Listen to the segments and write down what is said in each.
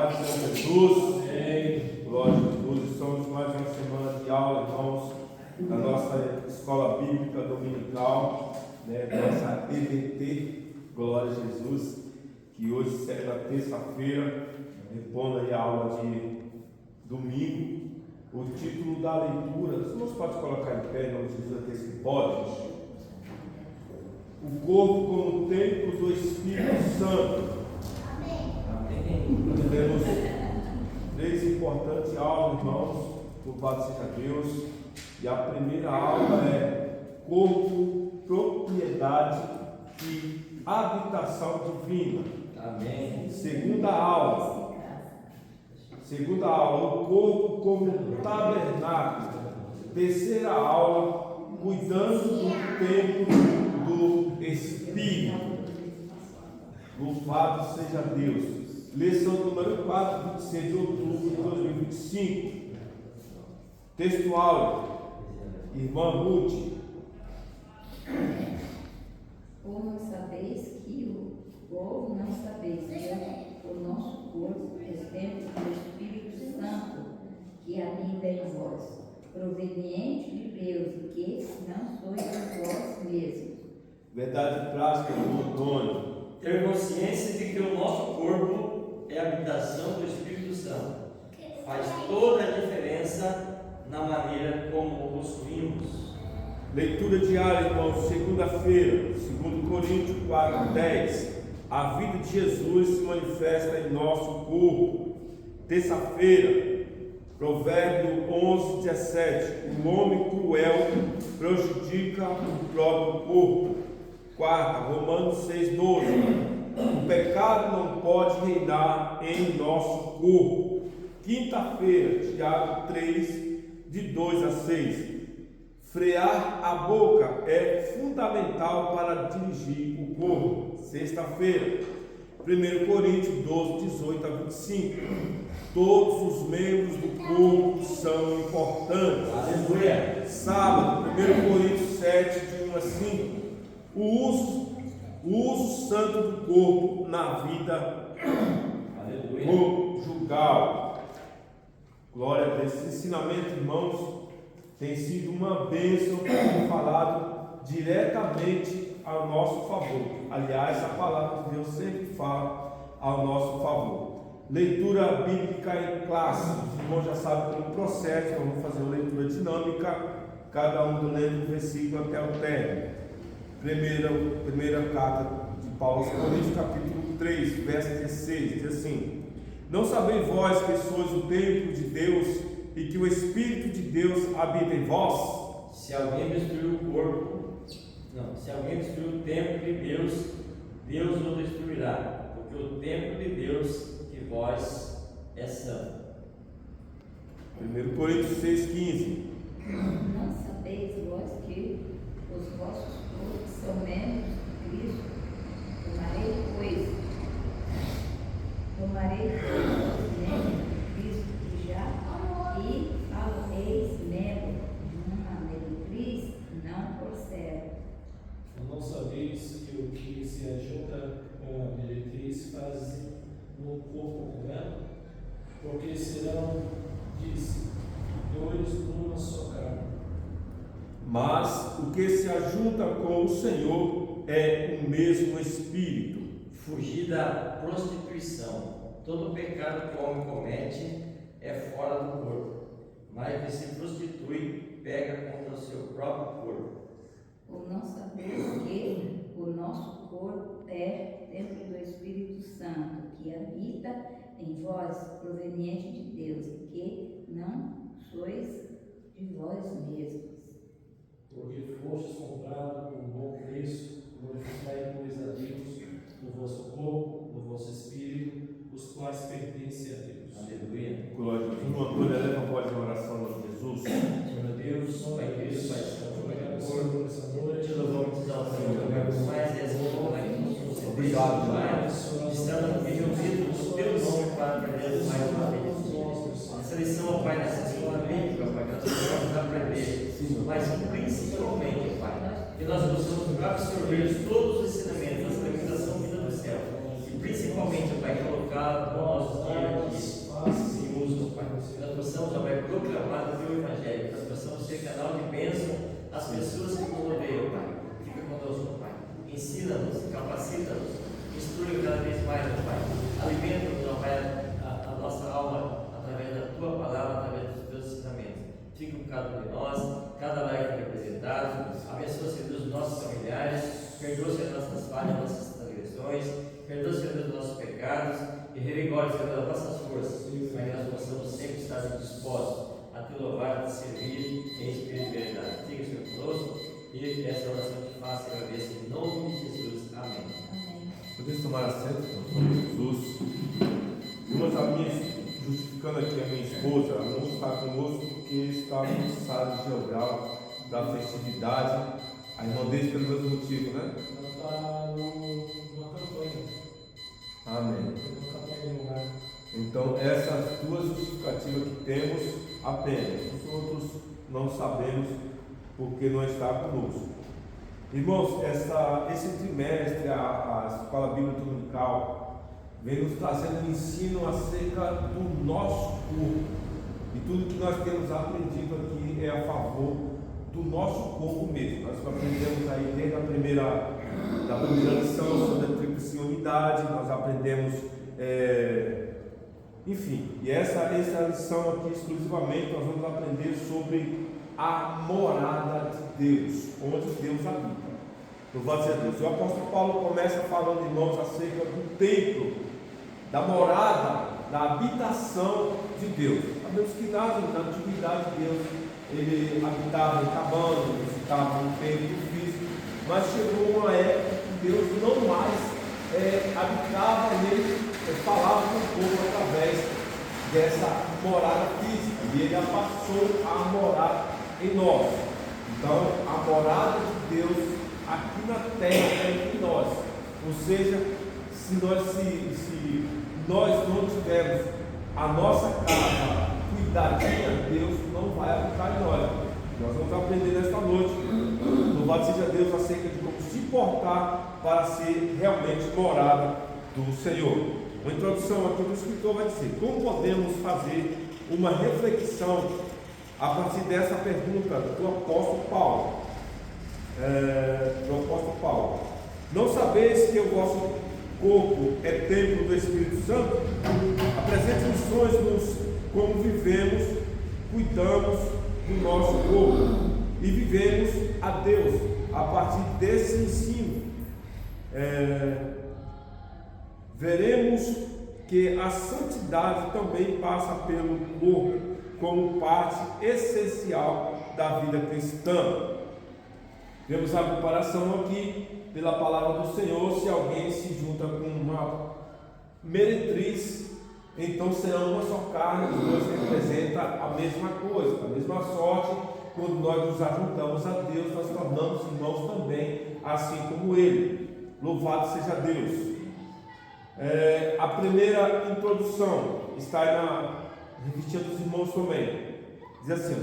paz do Senhor Jesus. Amém. Glória a Jesus. Estamos mais uma semana de aula, irmãos, da nossa escola bíblica dominical, nossa EBT. Glória a Jesus. Que hoje será terça-feira, repondo aí a aula de domingo. O título da leitura, os irmãos podem colocar em pé, não diz aqui se pode. O corpo como templo do Espírito Santo. Nós temos três importantes aulas, irmãos, louvado seja Deus. E a primeira aula é corpo, propriedade e habitação divina. Amém. Segunda aula, o corpo como tabernáculo. Terceira aula, cuidando do templo do Espírito. Louvado seja Deus. Lição número 4, 26 de outubro de 2025. Textual, irmã Ruth. Ou não sabeis que o nosso corpo é templo do Espírito Santo que habita em vós, proveniente de Deus, e que não sois de vós mesmos. Verdade prática do Antônio. Ter consciência de que o nosso corpo é a habitação do Espírito Santo faz toda a diferença na maneira como o possuímos. Leitura diária, irmãos, segunda-feira, 2 Coríntios 4:10. A vida de Jesus se manifesta em nosso corpo. Terça-feira, Provérbio 11:17. O homem cruel prejudica o próprio corpo. Quarta, Romanos 6:12. O pecado não pode reinar em nosso corpo. Quinta-feira, Tiago 3, de 2 a 6. Frear a boca é fundamental para dirigir o corpo. Sexta-feira, 1 Coríntios 12, 18 a 25. Todos os membros do corpo são importantes. Aleluia. Sábado, 1 Coríntios 7, de 1 a 5. O uso santo do corpo na vida conjugal. Glória a Deus. Esse ensinamento, irmãos, tem sido uma bênção para ter falado diretamente ao nosso favor. Aliás, a palavra de Deus sempre fala ao nosso favor. Leitura bíblica em classe. Os irmãos já sabem pelo processo, vamos fazer uma leitura dinâmica, cada um lendo o versículo até o término. Primeira carta de Paulo aos Coríntios, capítulo 3, verso 16, diz assim: Não sabeis vós que sois o templo de Deus e que o Espírito de Deus habita em vós? Se alguém destruir o templo de Deus, Deus o destruirá, porque o templo de Deus de vós é santo. 1 Coríntios 6,15. Não sabeis vós que os vossos corpos são membros de Cristo? Tomarei, os membros de Cristo que já e falo-eis membro de uma meretriz, não por servo. Não sabeis que o que se ajunta com a meretriz faz no corpo com ela? Porque serão, disse, dois numa só carne. Mas o que se ajunta com o Senhor é o mesmo Espírito. Fugir da prostituição. Todo pecado que o homem comete é fora do corpo, mas que se prostitui pega contra o seu próprio corpo. Ou não sabeis que o nosso corpo é templo do Espírito Santo, que habita em vós, proveniente de Deus, e que não sois de vós mesmos. Porque fostes comprados por um bom preço, glorificai, pois, a Deus no vosso corpo, no vosso espírito, os quais pertencem a Deus. Aleluia. Glória a Deus. Irmão Antônio, eleva a voz de oração ao nome de Jesus. Senhor Deus, Pai Deus, Pai Santo, Pai Amor, Nessa noite, te louvamos e te exaltamos, mais essa honra que nos concedeu, Obrigado, Pai. Estamos aqui reunidos no teu nome para aprender mais uma vez. Essa lição, Pai, nessa escola bíblica, Pai, que nós precisamos aprender, mas principalmente, Pai, que nós possamos absorver todos os ensinamentos da organização vida do céu, e principalmente, Pai, colocar no nosso dia a dia. nós possamos, ó Pai, proclamar o Teu Evangelho, que nós possamos ser canal de bênção às pessoas que nos rodeiam, Pai. Fica conosco, Pai. Ensina-nos, capacita-nos, instrui cada vez mais, ó Pai. Alimenta-nos, ó Pai, a nossa alma através da Tua palavra, através dos Teus ensinamentos. Fica com cada um de nós, cada lar representado. Abençoa, Senhor Deus, os nossos familiares. Perdoa, Senhor, nossas falhas, nossas transgressões. Perdoa, Senhor Deus, os nossos pecados. E revigora, Senhor Deus, as nossas forças. Para que nós possamos sempre estar dispostos a Te louvar, a Te servir em espírito e verdade. Fica, Senhor, conosco. E essa oração que faça e agradeço em nome de Jesus. Amém. Amém. Podemos tomar assento, em nome de Jesus. Irmãos, a minha, justificando aqui a minha esposa, ela não está conosco porque estava no sábado geográfico da festividade. A irmã dele pelo mesmo motivo, né? Ela está numa campanha. Amém. Numa campanha no lugar. Então, essas duas justificativas que temos apenas. Os outros não sabemos porque não está conosco. Irmãos, esse trimestre, a Escola Bíblica Dominical vem nos trazendo um ensino acerca do nosso corpo. E tudo que nós temos aprendido aqui é a favor do nosso corpo mesmo. Nós aprendemos aí desde da primeira lição sobre a tríplice unidade, nós aprendemos, enfim, e essa lição aqui exclusivamente nós vamos aprender sobre a morada de Deus, onde Deus habita. Louvado seja Deus. O apóstolo Paulo começa falando, irmãos, acerca do templo, da morada, da habitação de Deus. Sabemos que na antiguidade Deus ele habitava em cabanas, visitava um templo físico, mas chegou uma época que Deus não mais habitava nele, falava com o povo através dessa morada física, e ele passou a morar em nós. Então, a morada de Deus aqui na terra é em nós. Ou seja, se nós não tivermos a nossa casa cuidadinha, Deus não vai habitar em nós. Nós vamos aprender nesta noite, louvado seja Deus, acerca de como se portar para ser realmente morada do Senhor. Uma introdução aqui do escritor vai dizer: como podemos fazer uma reflexão a partir dessa pergunta do apóstolo Paulo? Não sabeis que o vosso corpo é templo do Espírito Santo? Apresente lições como vivemos, cuidamos do nosso corpo e vivemos a Deus a partir desse ensino. Veremos que a santidade também passa pelo corpo como parte essencial da vida cristã. Vemos a comparação aqui pela palavra do Senhor: se alguém se junta com uma meretriz, então serão uma só carne. Os dois representam a mesma coisa, a mesma sorte. Quando nós nos ajuntamos a Deus, nós tornamos irmãos também, assim como Ele. Louvado seja Deus. A primeira introdução está aí na revistinha dos irmãos também. Diz assim: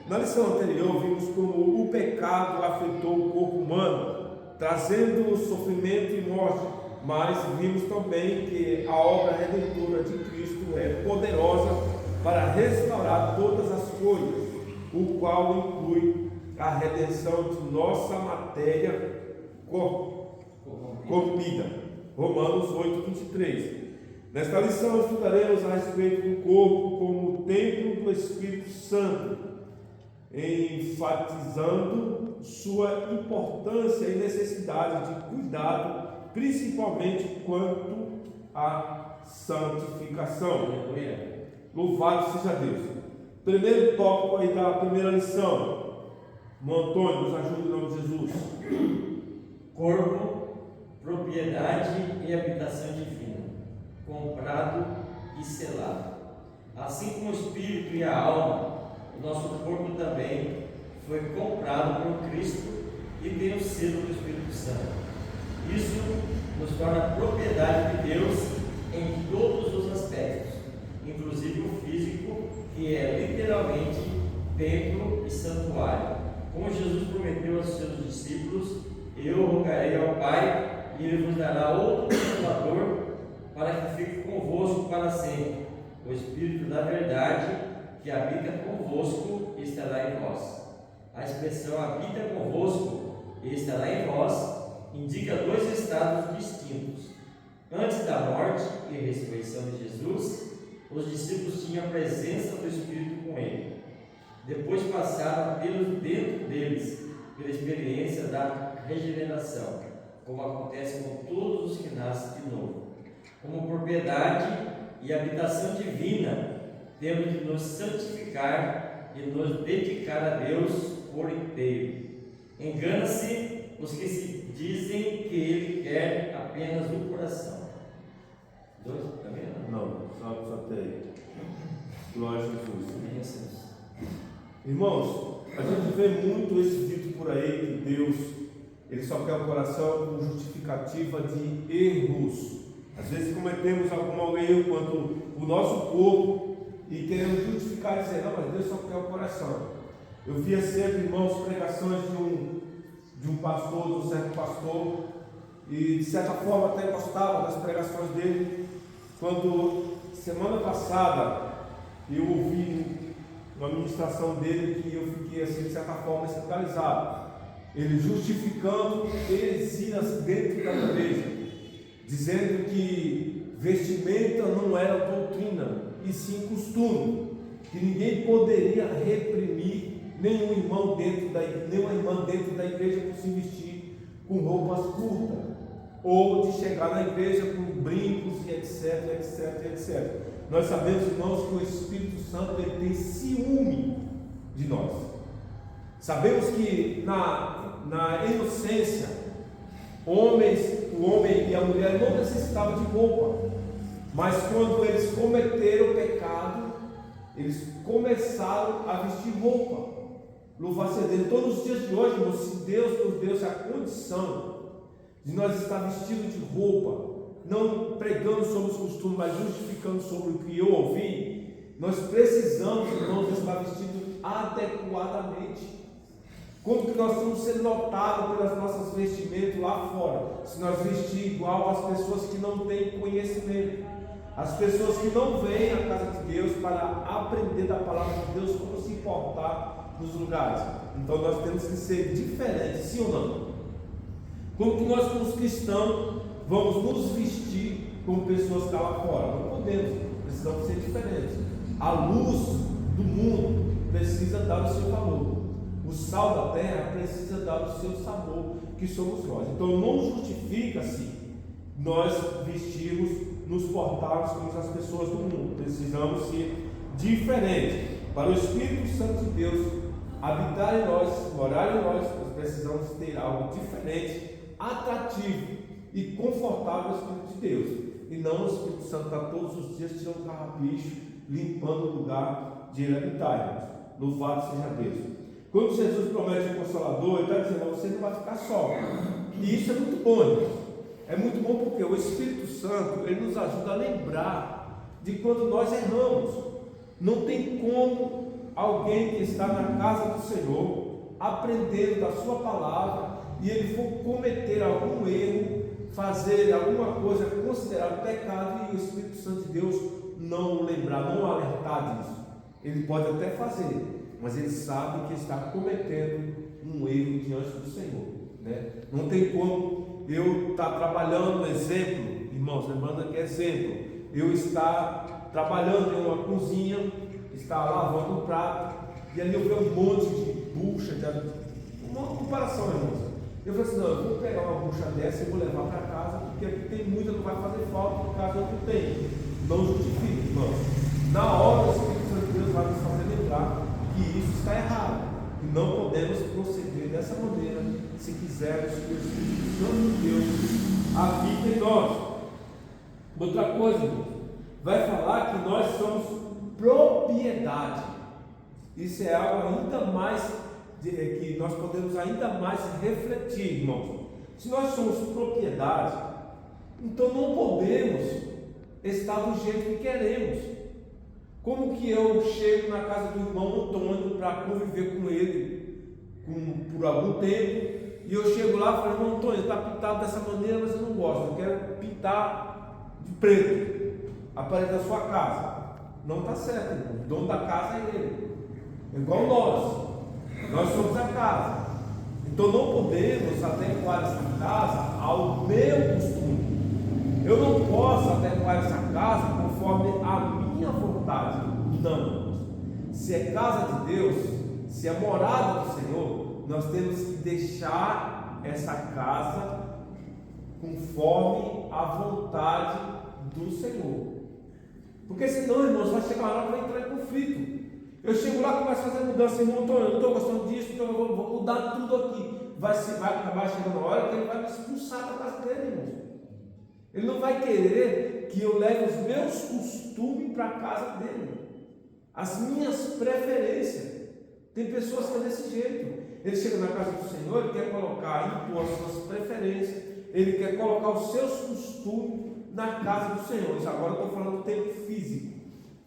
na lição anterior vimos como o pecado afetou o corpo humano, trazendo sofrimento e morte, mas vimos também que a obra redentora de Cristo é poderosa para restaurar todas as coisas, o qual inclui a redenção de nossa matéria corrompida. Romanos 8:23. Nesta lição estudaremos a respeito do corpo como templo do Espírito Santo, enfatizando sua importância e necessidade de cuidado, principalmente quanto à santificação. Louvado seja Deus. Primeiro tópico aí da primeira lição. Antônio, nos ajude em nome de Jesus. Corpo, propriedade e habitação divina, comprado e selado. Assim como o espírito e a alma, o nosso corpo também foi comprado por Cristo e tem o selo do Espírito Santo. Isso nos torna propriedade de Deus em todos os aspectos, inclusive o físico, que é literalmente templo e santuário. Como Jesus prometeu aos seus discípulos: eu rogarei ao Pai e Ele vos dará outro Consolador para que fique convosco para sempre, o Espírito da verdade, que habita convosco e estará em vós. A expressão habita convosco e estará em vós indica dois estados distintos. Antes da morte e ressurreição de Jesus, os discípulos tinham a presença do Espírito com ele. Depois passaram dentro deles pela experiência da regeneração, como acontece com todos os que nascem de novo. Como propriedade e habitação divina, temos de nos santificar e nos dedicar a Deus por inteiro. Engana-se os que se dizem que Ele quer apenas o coração. Dois? Está vendo? Não, só tem. Glória a Jesus. Jesus. Irmãos, a gente vê muito esse dito por aí que Deus, Ele só quer o coração com justificativa de erros. Às vezes cometemos algum erro quanto o nosso corpo e queremos justificar e dizer, não, mas Deus só quer o coração. Eu via sempre, irmãos, pregações de um pastor, de um certo pastor, e de certa forma até gostava das pregações dele. Quando semana passada eu ouvi uma ministração dele que eu fiquei assim, de certa forma escandalizado, ele justificando heresias dentro da igreja, dizendo que vestimenta não era doutrina e sim costume, que ninguém poderia reprimir nenhum irmão nenhuma irmã dentro da igreja por se vestir com roupas curtas, ou de chegar na igreja com brincos e etc. Nós sabemos, irmãos, que o Espírito Santo ele tem ciúme de nós. Sabemos que na inocência, o homem e a mulher não necessitavam de roupa, mas quando eles cometeram o pecado, eles começaram a vestir roupa. Louvado seja Deus. Todos os dias de hoje, irmãos, se Deus nos deu a condição de nós estar vestidos de roupa, não pregando sobre os costumes, mas justificando sobre o que eu ouvi, nós precisamos, irmãos, estar vestidos adequadamente. Como que nós vamos ser notados pelas nossas vestimentas lá fora, se nós vestir igual às pessoas que não têm conhecimento, as pessoas que não vêm à casa de Deus para aprender da palavra de Deus, como se portar nos lugares. Então nós temos que ser diferentes, sim ou não? Como que nós, como cristãos, vamos nos vestir como pessoas que estão lá fora? Não podemos, precisamos ser diferentes. A luz do mundo precisa dar o seu valor. O sal da terra precisa dar o seu sabor, que somos nós. Então não justifica-se nós vestirmos, nos portarmos como as pessoas do mundo. Precisamos ser diferentes. Para o Espírito Santo de Deus habitar em nós, morar em nós, nós precisamos ter algo diferente, atrativo e confortável ao Espírito de Deus. E não o Espírito Santo está todos os dias tirando carrapicho, limpando o lugar de ele habitar, irmãos. Louvado seja Deus. Quando Jesus promete o Consolador, ele está dizendo, você não vai ficar só. E isso é muito bom, irmãos. É muito bom porque o Espírito Santo, ele nos ajuda a lembrar de quando nós erramos. Não tem como alguém que está na casa do Senhor, aprendendo da sua palavra, e ele for cometer algum erro, fazer alguma coisa considerada pecado, e o Espírito Santo de Deus não lembrar, não alertar disso. Ele pode até fazer, mas ele sabe que está cometendo um erro diante do Senhor, né? Não tem como eu estar trabalhando, exemplo, irmãos, lembrando aqui exemplo, eu estar trabalhando em uma cozinha, estar lavando um prato, e ali eu vejo um monte de bucha, uma comparação, irmãos. Eu falei assim, não, eu vou pegar uma bucha dessa e vou levar para casa, porque aqui tem muita, não vai fazer falta, por causa do que tem. Não justifica, irmãos. Na hora o Espírito Santo de Deus vai nos fazer lembrar que isso está errado. E não podemos proceder dessa maneira se quisermos que o Espírito Santo de Deus habite em nós. Outra coisa, irmãos, vai falar que nós somos propriedade. Isso é algo ainda mais que nós podemos ainda mais refletir, irmãos. Se nós somos propriedade, então não podemos estar do jeito que queremos. Como que eu chego na casa do irmão Antônio para conviver com ele por algum tempo, e eu chego lá e falo, irmão Antônio, está pintado dessa maneira, mas eu não gosto, eu quero pintar de preto a parede da sua casa. não está certo, irmão. O dono da casa é ele. É igual nós somos a casa. Então não podemos adequar essa casa ao meu costume. Eu não posso adequar essa casa conforme a minha vontade. Não. Se é casa de Deus, se é morada do Senhor, nós temos que deixar essa casa conforme a vontade do Senhor. Porque senão, irmãos, vai chegar uma hora que vai entrar em conflito. Eu chego lá e começo a fazer mudança, irmão, eu não estou gostando disso, então eu vou mudar tudo aqui. Vai acabar chegando uma hora que ele vai me expulsar da casa dele, irmão. Ele não vai querer que eu leve os meus costumes para a casa dele, as minhas preferências. Tem pessoas que são desse jeito. Ele chega na casa do Senhor, ele quer colocar, impor as suas preferências, ele quer colocar os seus costumes na casa do Senhor. Isso agora eu estou falando do templo físico,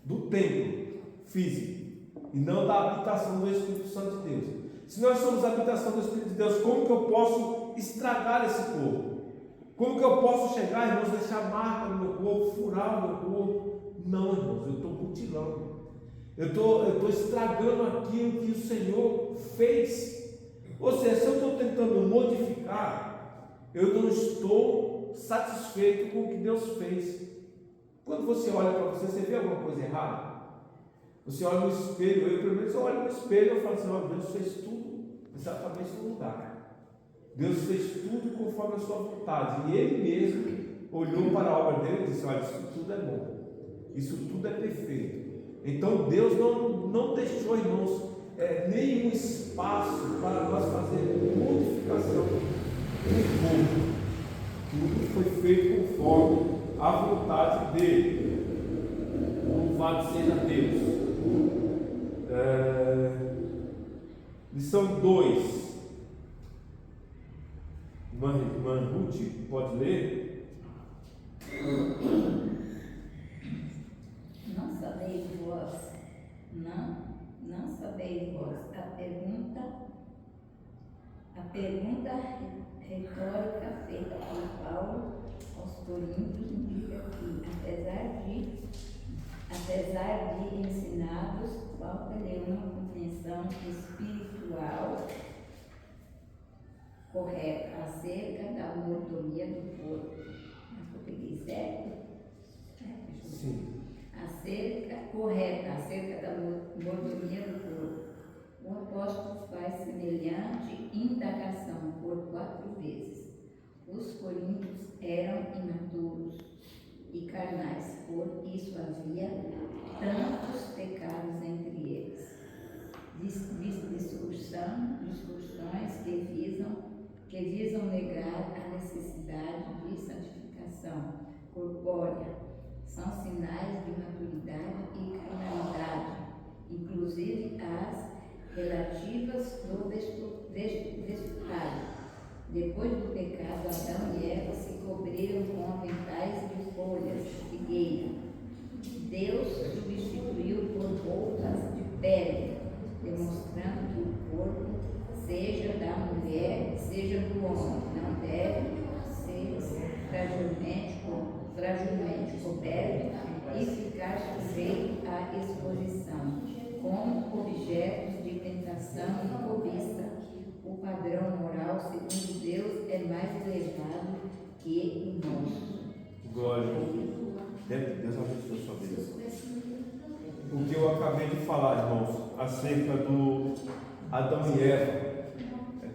do templo físico, e não da habitação do Espírito Santo de Deus. Se nós somos a habitação do Espírito de Deus, como que eu posso estragar esse corpo? Como que eu posso chegar, irmãos, deixar marca no meu corpo, furar o meu corpo? Não, irmãos, eu estou mutilando. Eu estou estragando aquilo que o Senhor fez. Ou seja, se eu estou tentando modificar, eu não estou satisfeito com o que Deus fez. Quando você olha para você vê alguma coisa errada? Você olha no espelho, eu pelo menos olho no espelho e falo assim, ó, Deus fez tudo exatamente no lugar. Deus fez tudo conforme a sua vontade. E Ele mesmo olhou para a obra dele e disse, olha, isso tudo é bom. Isso tudo é perfeito. Então Deus não deixou, irmãos, nenhum espaço para nós fazer modificação no corpo. Tudo foi feito conforme a vontade dele. Louvado seja Deus. Lição 2. Irmã Ruth, pode ler? Não sabeis vós, não sabeis vós, a pergunta retórica feita por Paulo aos Coríntios indica que, apesar de ensinados, falta-lhe uma compreensão espiritual correta acerca da mordomia do corpo. Eu peguei certo? Sim. Acerca da mordomia do corpo. O apóstolo faz semelhante indagação por 4 vezes. Os coríntios eram imaturos e carnais, por isso havia tantos pecados entre eles. Discussões que visam negar a necessidade de santificação corpórea. São sinais de maturidade e carnalidade, inclusive as relativas do despojo. Depois do pecado, Adão e Eva se cobriram com aventais de folhas de figueira. Deus substituiu por roupas de pele, demonstrando que o corpo, seja da mulher, seja do homem, não deve ser fragilmente coberto e ficar sujeito à exposição, como objetos de tentação e cobiça. O padrão moral, segundo Deus, é mais elevado que o nosso. Glória a Deus. Deus abençoe a sua vida. O que eu acabei de falar, irmãos, acerca do Adão e Eva,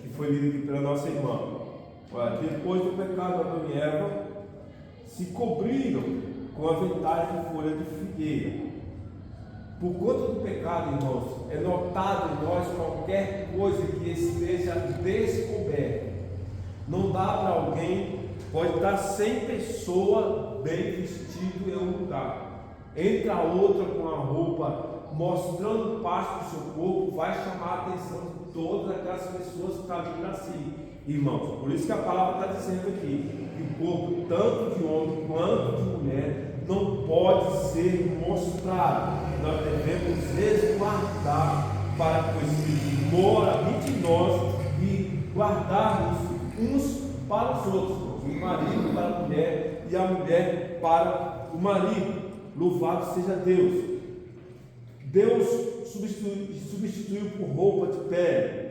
que foi lido aqui pela nossa irmã. Olha, depois do pecado, Adão e Eva se cobriram com aventais de folha de figueira. Por conta do pecado, irmãos, é notado em nós qualquer coisa que esteja descoberta. Não dá para alguém, pode estar 100 pessoas bem vestidas em um lugar. Entra outra com a roupa mostrando parte do seu corpo, vai chamar a atenção de todas aquelas pessoas que estão ali para si. Irmãos, por isso que a palavra está dizendo aqui, que o corpo, tanto de homem quanto de mulher, não pode ser mostrado. Nós devemos resguardar para que o Espírito mora habite em nós e guardarmos uns para os outros, o marido para a mulher e a mulher para o marido. Louvado seja Deus. Deus substituiu por roupa de pele,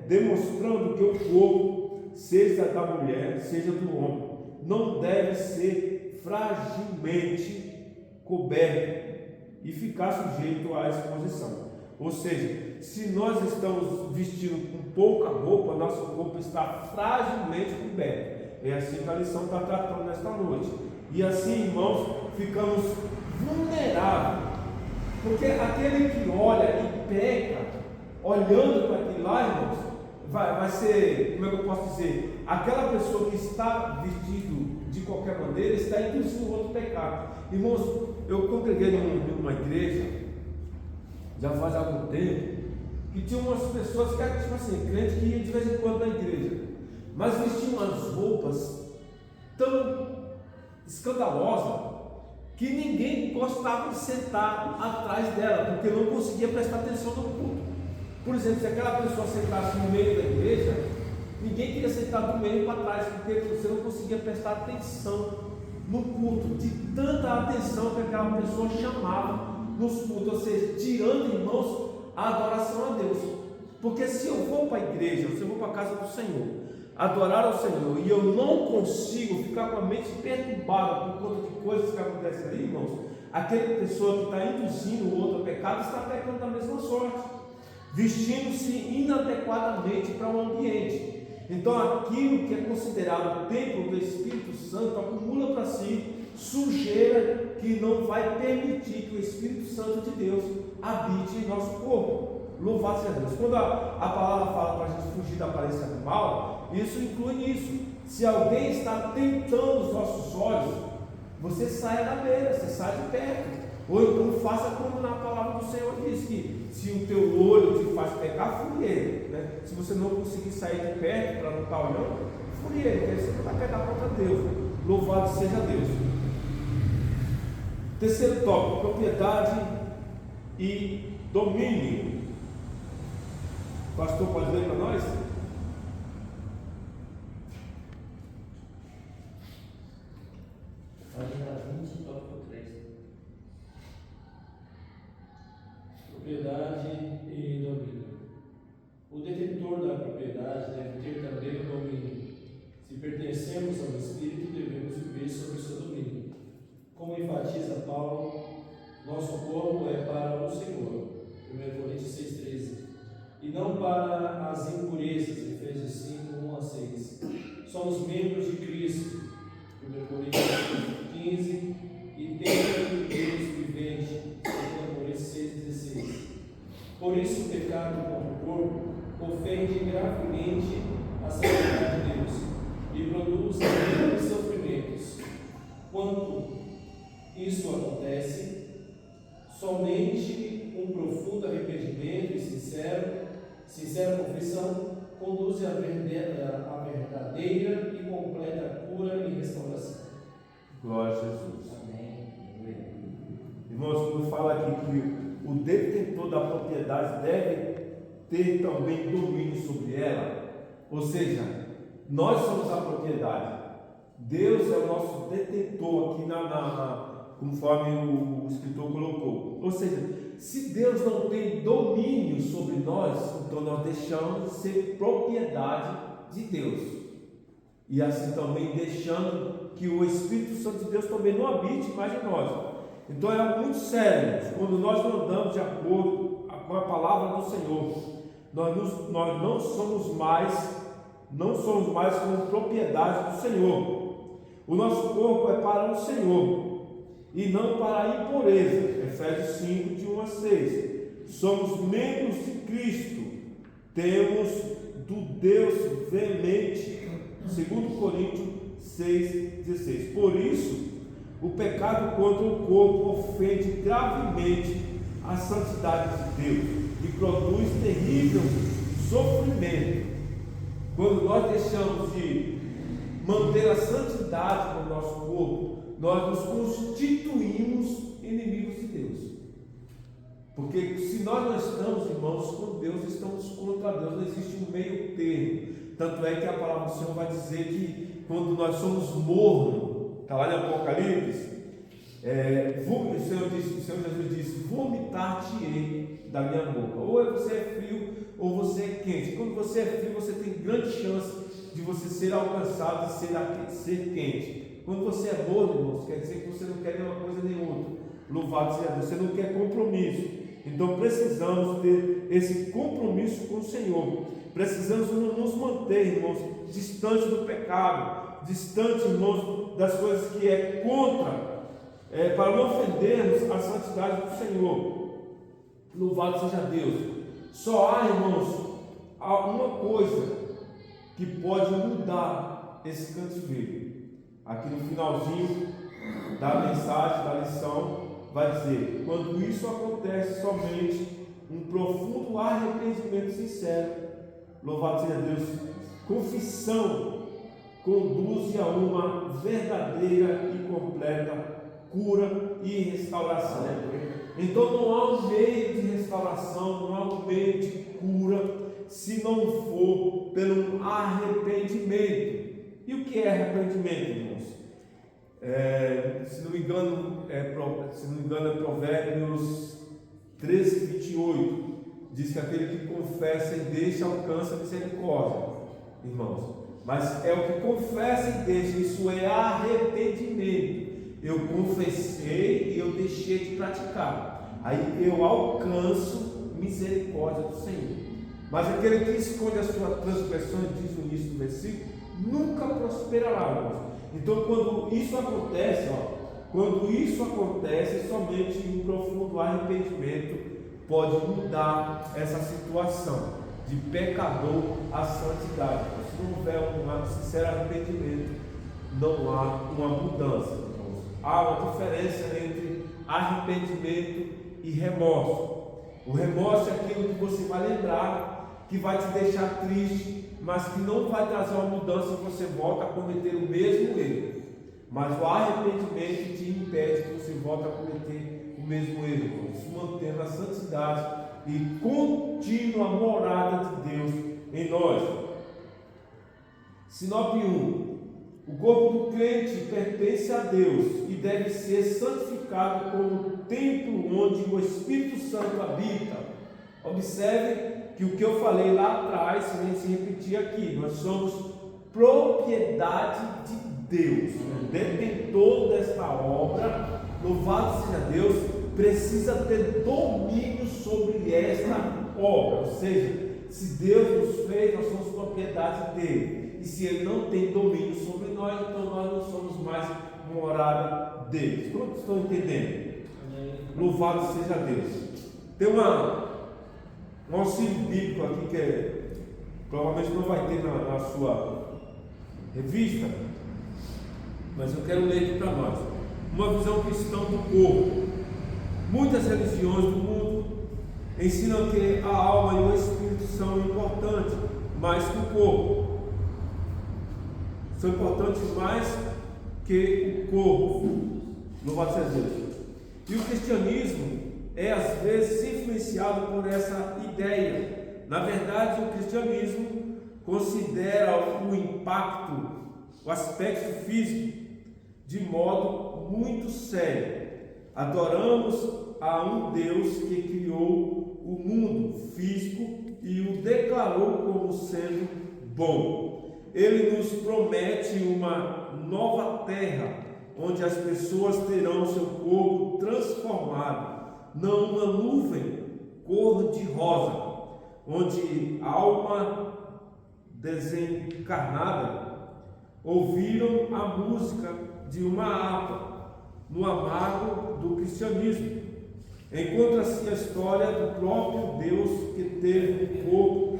demonstrando que o corpo, seja da mulher, seja do homem, não deve ser fragilmente coberto e ficar sujeito à exposição. Ou seja, se nós estamos vestindo com pouca roupa, nosso corpo está fragilmente coberto. É assim que a lição está tratando nesta noite. E assim, irmãos, ficamos vulneráveis. Porque aquele que olha e peca, olhando para aquilo lá, irmãos, vai ser, como é que eu posso dizer? Aquela pessoa que está vestido de qualquer maneira está induzindo o outro pecado. Irmãos, eu congreguei numa igreja, já faz algum tempo, que tinha umas pessoas que eram tipo assim, crente que ia de vez em quando na igreja, mas vestiam umas roupas tão escandalosas que ninguém gostava de sentar atrás dela, porque não conseguia prestar atenção no culto. Por exemplo, se aquela pessoa sentasse no meio da igreja, ninguém queria sentar do meio para trás, porque você não conseguia prestar atenção no culto, de tanta atenção que aquela pessoa chamava nos cultos, ou seja, tirando, irmãos, a adoração a Deus. Porque se eu vou para a igreja, se eu vou para a casa do Senhor, adorar ao Senhor, e eu não consigo ficar com a mente perturbada por conta de coisas que acontecem ali, irmãos, aquela pessoa que está induzindo o outro a pecado está pecando da mesma sorte, vestindo-se inadequadamente para o ambiente. Então aquilo que é considerado o templo do Espírito Santo acumula para si sujeira que não vai permitir que o Espírito Santo de Deus habite em nosso corpo. Louvado seja Deus. Quando a palavra fala para a gente fugir da aparência do mal, isso inclui nisso. Se alguém está tentando os nossos olhos, você saia da beira, você sai de perto. Ou então faça como na palavra do Senhor diz, que se o teu olho te faz pecar, fure ele, né? Se você não conseguir sair de perto para não estar olhando, fure ele, porque você não vai pecar contra Deus. Louvado seja Deus. Terceiro tópico, propriedade e domínio. O pastor pode ler para nós? Página 20, tópico 3. Propriedade e domínio. O detentor da propriedade deve ter também o domínio. Se pertencemos ao Espírito, devemos viver sob o seu domínio. Como enfatiza Paulo, nosso corpo é para o Senhor, 1 Coríntios 6,13, e não para as impurezas, Efésios 5, 1 a 6. Somos membros de Cristo, 1 Coríntios 15, e templo de Deus vivente, 2 Coríntios 6,16. Por isso o pecado contra o corpo ofende gravemente a santidade de Deus e produz grandes sofrimentos. Quando isso acontece, somente um profundo arrependimento e sincera confissão conduz à verdadeira e completa cura e restauração. Glória a Jesus. Amém. Irmãos, quando fala aqui que o detentor da propriedade deve ter também domínio sobre ela, ou seja, nós somos a propriedade, Deus é o nosso detentor aqui conforme o escritor colocou. Ou seja, se Deus não tem domínio sobre nós, então nós deixamos de ser propriedade de Deus, e assim também deixando que o Espírito Santo de Deus também não habite mais em nós. Então é algo muito sério, quando nós não andamos de acordo com a palavra do Senhor, nós não somos mais como propriedade do Senhor. O nosso corpo é para o Senhor e não para a impureza, Efésios 5, de 1 a 6. Somos membros de Cristo, temos do Deus veemente, 2 Coríntios 6,16. Por isso, o pecado contra o corpo ofende gravemente a santidade de Deus e produz terrível sofrimento. Quando nós deixamos de manter a santidade no nosso corpo, nós nos constituímos inimigos de Deus. Porque se nós não estamos, irmãos, com Deus, estamos contra Deus, não existe um meio termo. Tanto é que a palavra do Senhor vai dizer que quando nós somos mornos, está lá em Apocalipse, O Senhor Jesus disse: vomitar-te-ei da minha boca. Ou você é frio ou você é quente. Quando você é frio, você tem grande chance de você ser alcançado e ser quente. Quando você é morno, irmãos, quer dizer que você não quer nenhuma coisa nem outra. Louvado seja Deus, você não quer compromisso. Então precisamos ter esse compromisso com o Senhor. Precisamos nos manter, irmãos, distante do pecado, distante, irmãos, das coisas que é contra, para não ofendermos a santidade do Senhor. Louvado seja Deus. Só há, irmãos, uma coisa que pode mudar esse cativeiro. Aqui no finalzinho da mensagem, da lição, vai dizer: quando isso acontece, somente um profundo arrependimento sincero, louvado seja Deus, confissão, conduz a uma verdadeira e completa cura e restauração. Então não há um meio de restauração, não há um meio de cura, se não for pelo arrependimento. E o que é arrependimento, irmãos? Se não me engano, é Provérbios 13, 28. Diz que aquele que confessa e deixa alcança misericórdia, irmãos. Mas é o que confessa e deixa, isso é arrependimento. Eu confessei e eu deixei de praticar, aí eu alcanço misericórdia do Senhor. Mas aquele que esconde as suas transgressões, diz no início do versículo, nunca prosperará, irmãos. Então quando isso acontece, somente um profundo arrependimento pode mudar essa situação de pecador a santidade. Se não houver um sincero arrependimento, não há uma mudança. Há uma diferença entre arrependimento e remorso. O remorso é aquilo que você vai lembrar, que vai te deixar triste, mas que não vai trazer uma mudança e você volta a cometer o mesmo erro. Mas o arrependimento te impede que você volte a cometer o mesmo erro, se mantendo a santidade e contínua morada de Deus em nós. Sinop 1. O corpo do crente pertence a Deus e deve ser santificado como o templo onde o Espírito Santo habita. Observe que o que eu falei lá atrás, se nem se repetir aqui, nós somos propriedade de Deus. O detentor desta obra, louvado seja Deus, precisa ter domínio sobre esta obra. Ou seja, se Deus nos fez, nós somos propriedade dele. E se ele não tem domínio sobre nós, então nós não somos mais morada dele. Quantos estão entendendo? Louvado seja Deus. Tem um auxílio bíblico aqui que provavelmente não vai ter na sua revista, mas eu quero ler aqui para nós. Uma visão cristã do corpo. Muitas religiões do mundo ensinam que a alma e o espírito são importantes mais que o corpo. São importantes mais que o corpo. Louvado seja Deus. E o cristianismo é às vezes influenciado por essa ideia. Na verdade, o cristianismo considera o impacto, o aspecto físico, de modo muito sério. Adoramos a um Deus que criou o mundo físico e o declarou como sendo bom. Ele nos promete uma nova terra, onde as pessoas terão seu corpo transformado, não uma nuvem cor-de-rosa, onde a alma desencarnada ouviram a música de uma harpa no amargo do cristianismo. Encontra-se a história do próprio Deus que teve um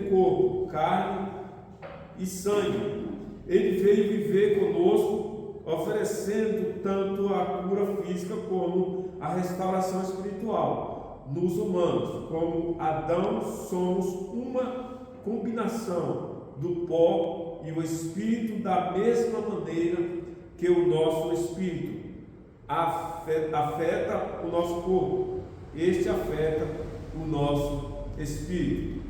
corpo, carne e sangue. Ele veio viver conosco, oferecendo tanto a cura física como a restauração espiritual nos humanos. Como Adão, somos uma combinação do pó e o espírito, da mesma maneira que o nosso espírito afeta o nosso corpo, este afeta o nosso espírito.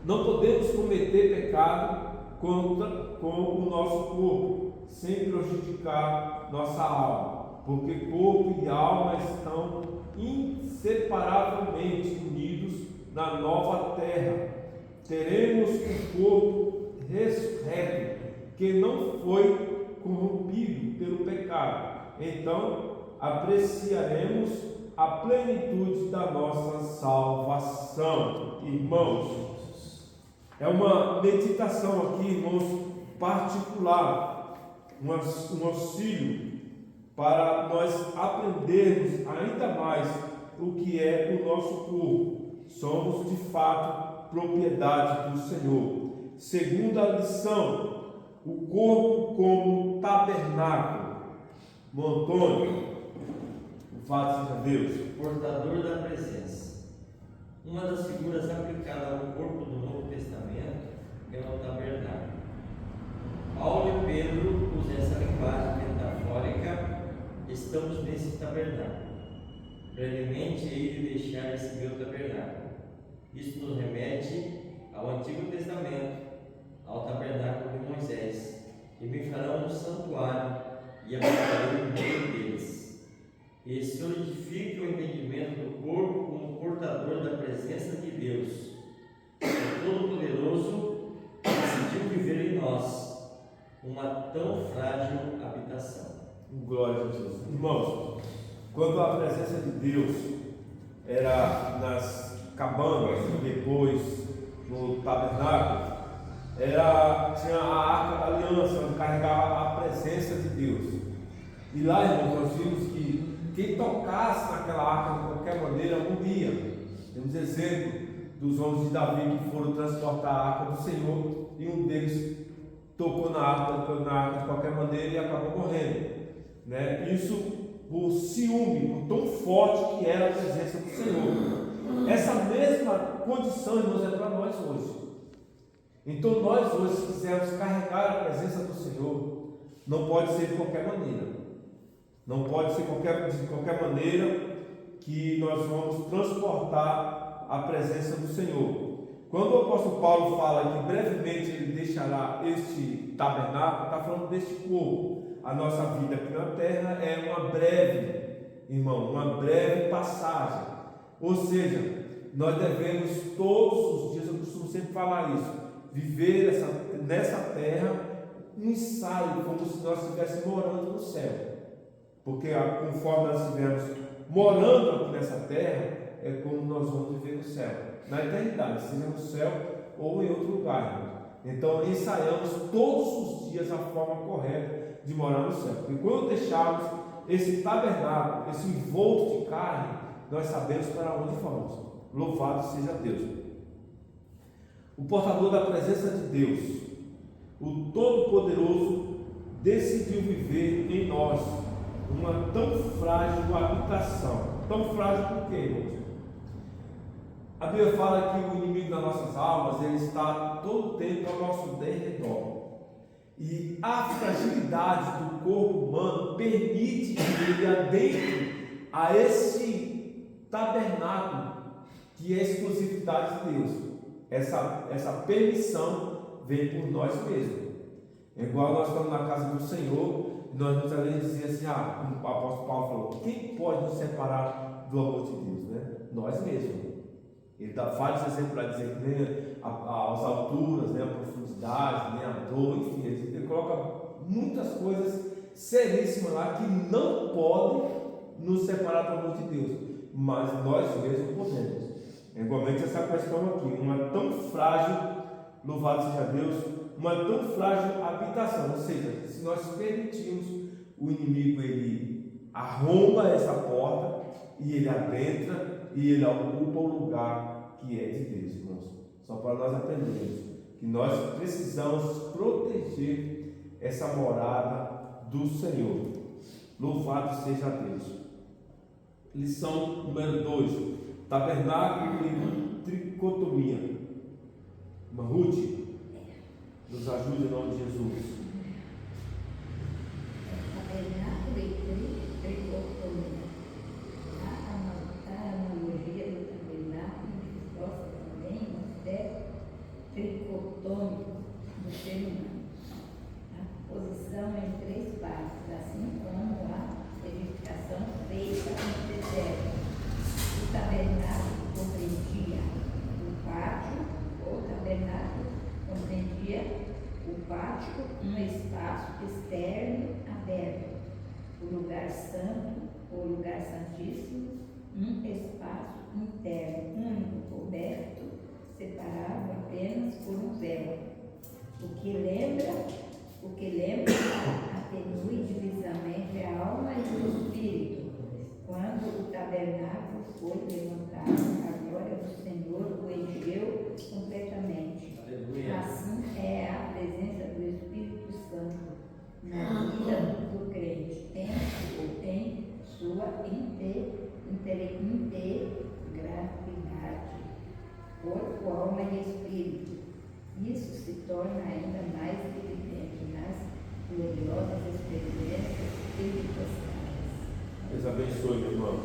Não podemos cometer pecado com o nosso corpo, sem prejudicar nossa alma, porque corpo e alma estão inseparavelmente unidos na nova terra. Teremos um corpo ressurreto, que não foi corrompido pelo pecado. Então, apreciaremos a plenitude da nossa salvação. Irmãos, é uma meditação aqui, irmãos, particular, um auxílio para nós aprendermos ainda mais o que é o nosso corpo. Somos de fato propriedade do Senhor. Segunda lição, o corpo como tabernáculo. Antônio, louvado seja Deus. Portador da presença. Uma das figuras aplicadas ao corpo do Novo Testamento é o tabernáculo. Paulo e Pedro usam essa linguagem metafórica. Estamos nesse tabernáculo. Brevemente, hei de deixar esse meu tabernáculo. Isso nos remete ao Antigo Testamento, ao tabernáculo de Moisés, e me farão um santuário e habitarei no meio deles. E solidifica o entendimento do corpo como portador da presença de Deus. O Todo-Poderoso decidiu viver em nós uma tão frágil habitação. Glória a Deus. Irmãos, quando a presença de Deus era nas cabanas, depois no tabernáculo, tinha a arca da aliança, onde carregava a presença de Deus. E lá, irmãos, nós vimos que quem tocasse naquela arca de qualquer maneira morria. Temos exemplo dos homens de Davi que foram transportar a arca do Senhor, e um deles tocou na arca de qualquer maneira e acabou morrendo, né? Isso por ciúme, por tão forte que era a presença do Senhor. Essa mesma condição, irmãos, é para nós hoje. Então nós hoje, se quisermos carregar a presença do Senhor, não pode ser de qualquer maneira. Não pode ser de qualquer maneira que nós vamos transportar a presença do Senhor. Quando o apóstolo Paulo fala que brevemente ele deixará este tabernáculo, está falando deste corpo. A nossa vida aqui na terra é uma breve, irmão, uma breve passagem. Ou seja, nós devemos todos os dias, eu costumo sempre falar isso, viver nessa terra um ensaio, como se nós estivéssemos morando no céu. Porque conforme nós estivermos morando aqui nessa terra, é como nós vamos viver no céu, na eternidade, seja no céu ou em outro lugar, irmão. Então ensaiamos todos os dias a forma correta de morar no céu. E quando deixarmos esse tabernáculo, esse envolto de carne, nós sabemos para onde vamos. Louvado seja Deus. O portador da presença de Deus, o Todo-Poderoso, decidiu viver em nós uma tão frágil habitação. Tão frágil por quê, irmãos? A Bíblia fala que o inimigo das nossas almas, ele está todo o tempo ao nosso derredor. E a fragilidade do corpo humano permite que ele adentre a esse tabernáculo que é a exclusividade de Deus. Essa permissão vem por nós mesmos. É igual nós estamos na casa do Senhor, nós nos além dizer assim, como o apóstolo Paulo falou, quem pode nos separar do amor de Deus, né? Nós mesmos. Ele dá vários exemplos para dizer que nem as alturas, nem a profundidade, nem a dor, enfim, ele coloca muitas coisas seríssimas lá que não podem nos separar do amor de Deus, mas nós mesmos podemos. É igualmente essa questão aqui, uma tão frágil, louvado seja Deus, uma tão frágil habitação, ou seja, se nós permitirmos, o inimigo ele arromba essa porta e ele adentra e ele ocupa o lugar que é de Deus, irmãos. Só para nós aprendermos que nós precisamos proteger essa morada do Senhor. Louvado seja Deus. Lição número 2: tabernáculo e tricotomia. Ruth, nos ajude em nome de Jesus. Tabernáculo e tricotomia. A analogia do tabernáculo mostra também um aspecto tricotômico do ser humano. um espaço externo aberto, o lugar santo, o lugar santíssimo, um espaço interno único, coberto, separado apenas por um véu, o que lembra atenue divisão entre a alma e o espírito. Quando o tabernáculo foi levantado, a glória do Senhor o encheu completamente. Aleluia. Assim é a presença do Espírito Santo na vida do crente, em sua integralidade, corpo, alma e espírito. Isso se torna ainda mais evidente nas gloriosas experiências pentecostais. Deus abençoe, meu irmão.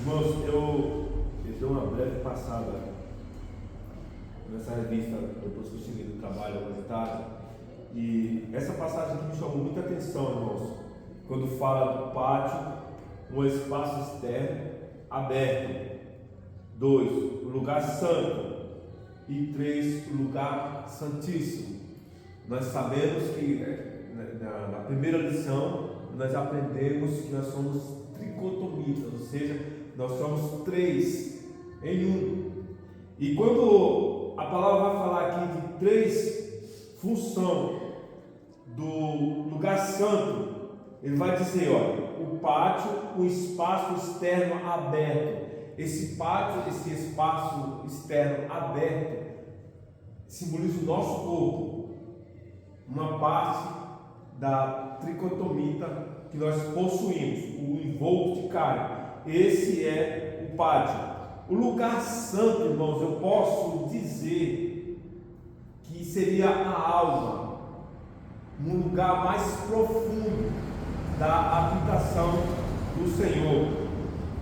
Irmãos, eu dei uma breve passada nessa revista, depois que eu cheguei do trabalho à tarde, e essa passagem aqui me chamou muita atenção, irmãos, quando fala do pátio, um espaço externo aberto, 2, o lugar santo, e 3, o lugar santíssimo. Nós sabemos que na primeira lição nós aprendemos que nós somos tricotomitas, ou seja, nós somos 3 em 1. E quando a palavra vai falar aqui de 3 funções do lugar santo, ele vai dizer, olha, o pátio, o espaço externo aberto. Esse pátio, esse espaço externo aberto, simboliza o nosso corpo, uma parte da tricotomita que nós possuímos, o envolto de carne. Esse é o pátio. O lugar santo, irmãos, eu posso dizer que seria a alma, um lugar mais profundo da habitação do Senhor.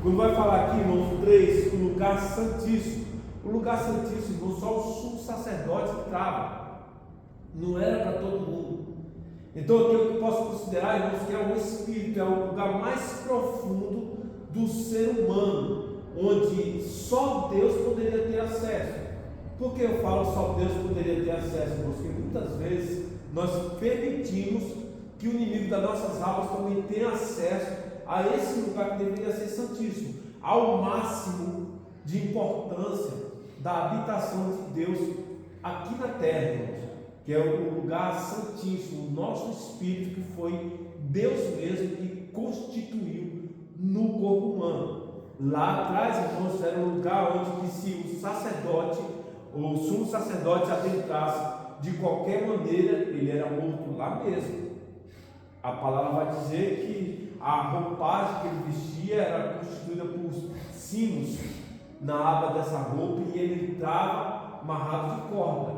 Quando vai falar aqui, irmãos, 3, o lugar santíssimo. O lugar santíssimo, irmãos, só o sumo sacerdote entrava. Não era para todo mundo. Então aqui eu posso considerar, irmãos, que é o espírito, é o lugar mais profundo do ser humano, onde só Deus poderia ter acesso. Por que eu falo só Deus poderia ter acesso, irmãos? Porque muitas vezes nós permitimos que o inimigo das nossas almas também tenha acesso a esse lugar que deveria ser santíssimo, ao máximo de importância da habitação de Deus aqui na terra, irmãos, que é o lugar santíssimo, o nosso espírito, que foi Deus mesmo que constituiu no corpo humano. Lá atrás, irmãos, era um lugar onde que se o sacerdote, ou o sumo sacerdote adentrasse de qualquer maneira, ele era morto lá mesmo. A palavra vai dizer que a roupagem que ele vestia era constituída por sinos na aba dessa roupa, e ele entrava amarrado de corda.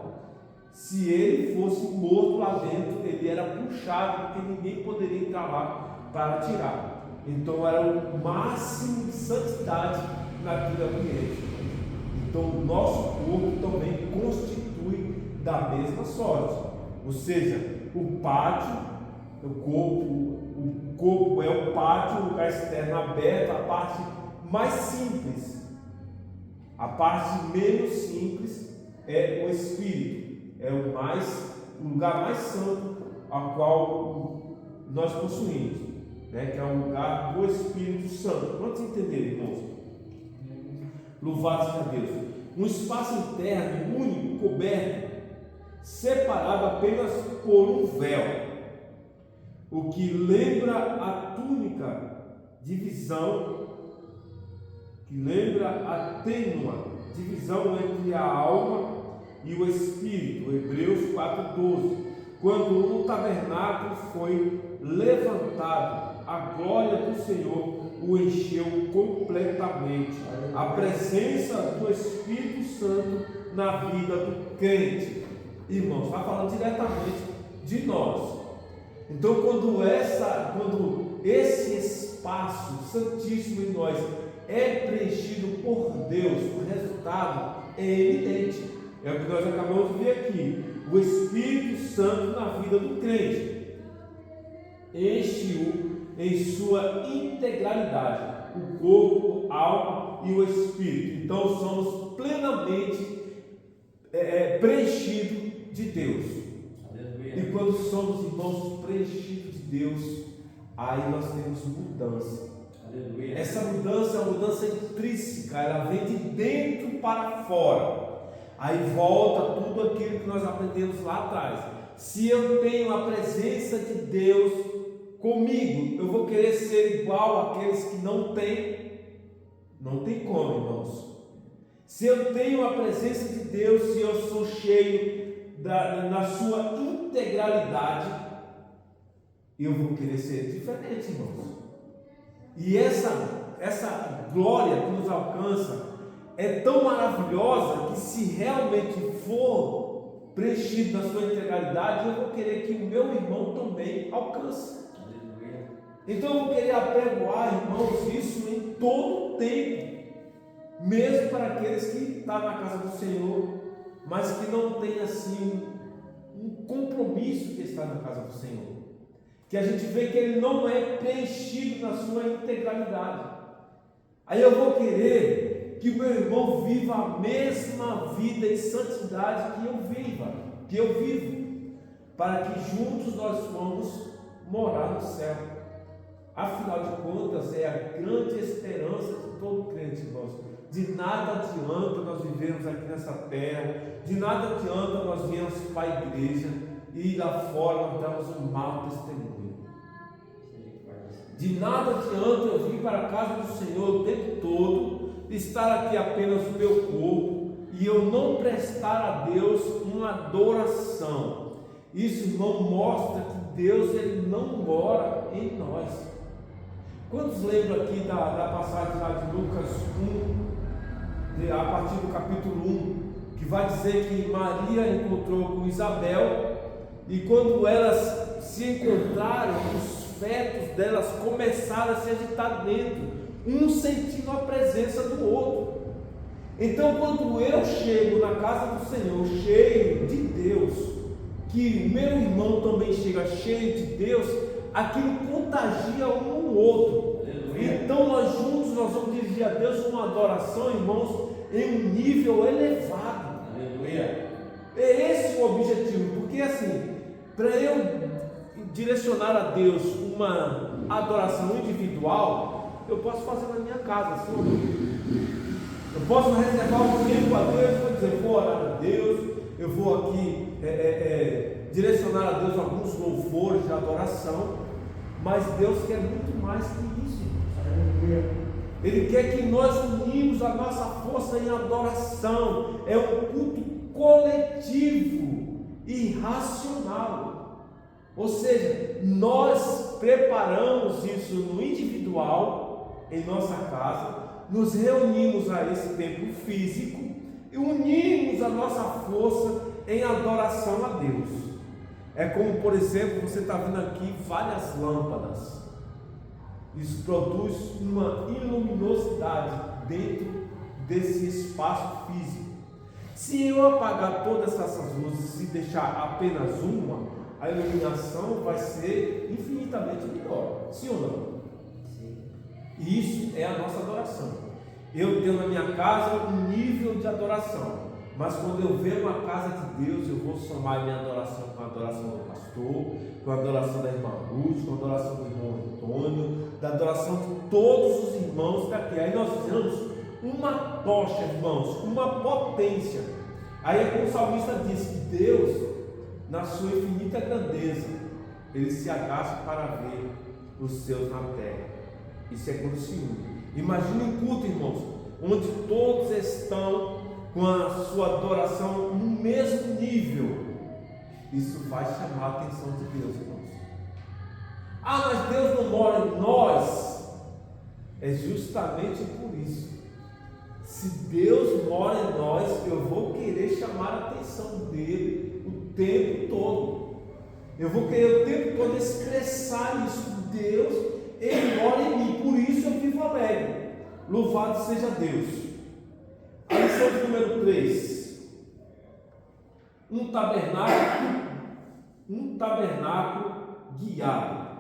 Se ele fosse morto lá dentro, ele era puxado, porque ninguém poderia entrar lá para tirar. Então era o máximo de santidade naquele ambiente. Então o nosso corpo também constitui da mesma sorte. Ou seja, o pátio, o corpo é o pátio, o lugar externo aberto, a parte mais simples. A parte menos simples é o espírito. É o lugar mais santo ao qual nós possuímos, né? Que é o lugar do Espírito Santo. Quantos entenderam, irmãos? Louvado seja Deus. Um espaço interno único, coberto, separado apenas por um véu, o que lembra a túnica de visão, que lembra a tênua divisão entre a alma e o Espírito, Hebreus 4,12. Quando o tabernáculo foi levantado, a glória do Senhor o encheu completamente. A presença do Espírito Santo na vida do crente. Irmãos, está falando diretamente de nós. Então, quando esse espaço santíssimo em nós é preenchido por Deus, o resultado é evidente. É o que nós acabamos de ver aqui. O Espírito Santo na vida do crente enche-o em sua integralidade, o corpo, a alma e o Espírito. Então somos plenamente preenchidos de Deus. Aleluia. E E quando somos, irmãos, preenchidos de Deus, aí nós temos mudança. Aleluia. Essa mudança é uma mudança intrínseca, ela vem de dentro para fora. Aí volta tudo aquilo que nós aprendemos lá atrás. Se eu tenho a presença de Deus comigo, eu vou querer ser igual àqueles que não têm. Não tem como, irmãos. Se eu tenho a presença de Deus, se eu sou cheio na sua integralidade, eu vou querer ser diferente, irmãos. E essa glória que nos alcança é tão maravilhosa que, se realmente for preenchido na sua integralidade, eu vou querer que o meu irmão também alcance. Aleluia. Então eu vou querer apregoar, irmãos, isso em todo o tempo, mesmo para aqueles que estão na casa do Senhor, mas que não têm assim um compromisso de estar na casa do Senhor, que a gente vê que ele não é preenchido na sua integralidade. Aí eu vou querer que o meu irmão viva a mesma vida em santidade que eu vivo, para que juntos nós vamos morar no céu. Afinal de contas, é a grande esperança de todo crente, irmãos. De nada adianta nós vivermos aqui nessa terra, de nada adianta nós virmos para a igreja e lá fora nós damos um mau testemunho. De nada adianta eu vir para a casa do Senhor o tempo todo, estar aqui apenas o meu corpo e eu não prestar a Deus uma adoração. Isso, irmão, mostra que Deus ele não mora em nós. Quantos lembram aqui da passagem lá de Lucas 1, a partir do capítulo 1, que vai dizer que Maria encontrou com Isabel, e quando elas se encontraram, os fetos delas começaram a se agitar dentro, um sentindo a presença do outro. Então, quando eu chego na casa do Senhor cheio de Deus, que o meu irmão também chega cheio de Deus, aquilo contagia um ao outro. Aleluia. Então nós juntos nós vamos dirigir a Deus uma adoração, irmãos, em um nível elevado. Aleluia. É esse o objetivo, porque assim, para eu direcionar a Deus uma adoração individual, eu posso fazer na minha casa, assim. Eu posso reservar um tempo a Deus, vou dizer, vou orar a Deus, eu vou aqui direcionar a Deus alguns louvores de adoração, mas Deus quer muito mais que isso. Ele quer que nós unimos a nossa força em adoração. É um culto coletivo e racional. Ou seja, nós preparamos isso no individual, em nossa casa, nos reunimos a esse templo físico e unimos a nossa força em adoração a Deus. É como, por exemplo, você está vendo aqui várias lâmpadas. Isso produz uma luminosidade dentro desse espaço físico. Se eu apagar todas essas luzes e deixar apenas uma, a iluminação vai ser infinitamente melhor. Sim ou não? Sim. E isso é a nossa adoração. Eu tenho na minha casa um nível de adoração, mas quando eu venho uma casa de Deus, eu vou somar minha adoração com a adoração do pastor, com a adoração da irmã Ruth, com a adoração do irmão Antônio, da adoração de todos os irmãos daqui. Aí nós fizemos uma tocha, irmãos, uma potência. Aí como o salmista diz que Deus, na sua infinita grandeza, ele se agacha para ver os seus na terra. Isso é quando se une. Imagine um culto, irmãos, onde todos estão com a sua adoração no mesmo nível. Isso vai chamar a atenção de Deus, irmãos. Ah, mas Deus não mora em nós. É justamente por isso. Se Deus mora em nós, eu vou querer chamar a atenção dele o tempo todo. Eu vou querer o tempo todo expressar isso. Deus, ele mora em mim, por isso eu vivo alegre. Louvado seja Deus. A lição de número 3. Um tabernáculo guiado.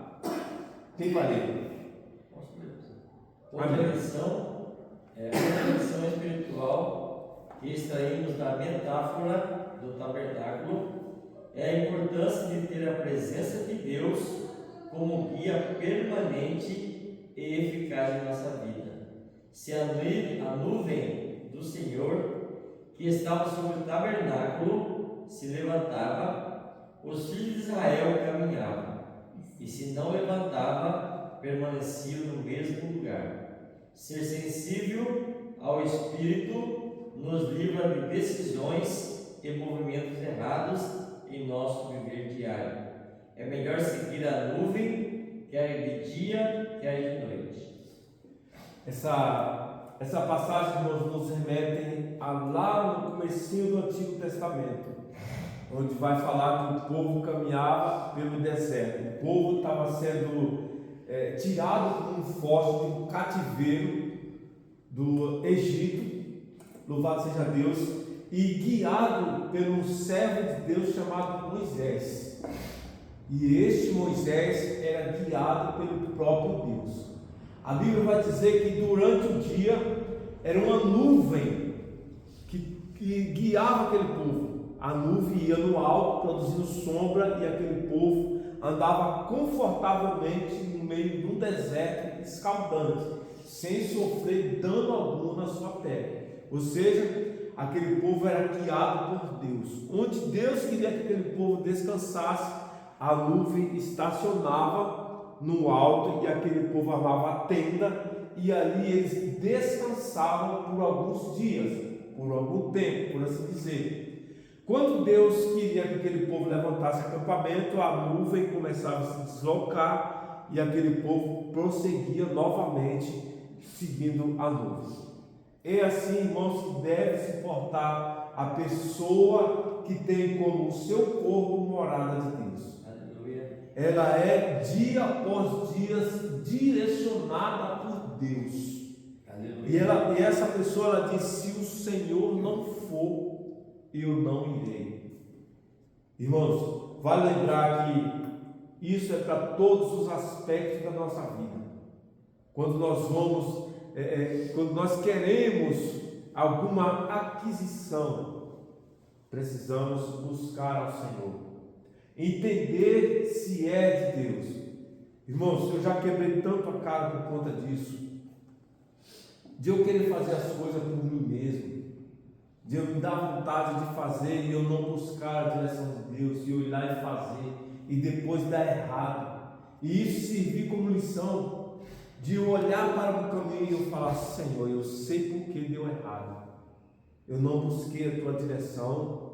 Quem vai ler? Posso ler? Outra lição é uma lição espiritual que extraímos da metáfora do tabernáculo é a importância de ter a presença de Deus como guia permanente e eficaz em nossa vida. Se a nuvem do Senhor que estava sobre o tabernáculo se levantava, os filhos de Israel caminhavam, e se não levantava, permaneciam no mesmo lugar. Ser sensível ao Espírito nos livra de decisões e movimentos errados em nosso viver diário. É melhor seguir a nuvem, quer de dia, quer de noite. Essa passagem nos remete a lá no comecinho do Antigo Testamento, onde vai falar que o povo caminhava pelo deserto. O povo estava sendo tirado como um forte do cativeiro do Egito, louvado seja Deus, e guiado pelo servo de Deus chamado Moisés. E este Moisés era guiado pelo próprio Deus. A Bíblia vai dizer que durante o dia era uma nuvem que guiava aquele povo. A nuvem ia no alto, produzindo sombra, e aquele povo andava confortavelmente no meio de um deserto escaldante, sem sofrer dano algum na sua pele. Ou seja, aquele povo era guiado por Deus. Onde Deus queria que aquele povo descansasse, a nuvem estacionava no alto e aquele povo armava a tenda, e ali eles descansavam por alguns dias, por algum tempo, por assim dizer. Quando Deus queria que aquele povo levantasse acampamento, a nuvem começava a se deslocar e aquele povo prosseguia novamente seguindo a nuvem. É assim, irmãos, que deve se portar a pessoa que tem como seu corpo morada de Deus. Ela é dia após dia direcionada por Deus. E essa pessoa, ela diz: se o Senhor não for, eu não irei. Irmãos, vale lembrar que isso é para todos os aspectos da nossa vida. Quando nós queremos alguma aquisição, precisamos buscar ao Senhor, entender se é de Deus. Irmãos, eu já quebrei tanto a cara por conta disso, de eu querer fazer as coisas por mim mesmo, de eu me dar vontade de fazer e eu não buscar a direção de Deus, e eu ir lá e fazer e depois dar errado, e isso servir como lição, de eu olhar para o caminho e eu falar: Senhor, eu sei por que deu errado, eu não busquei a tua direção,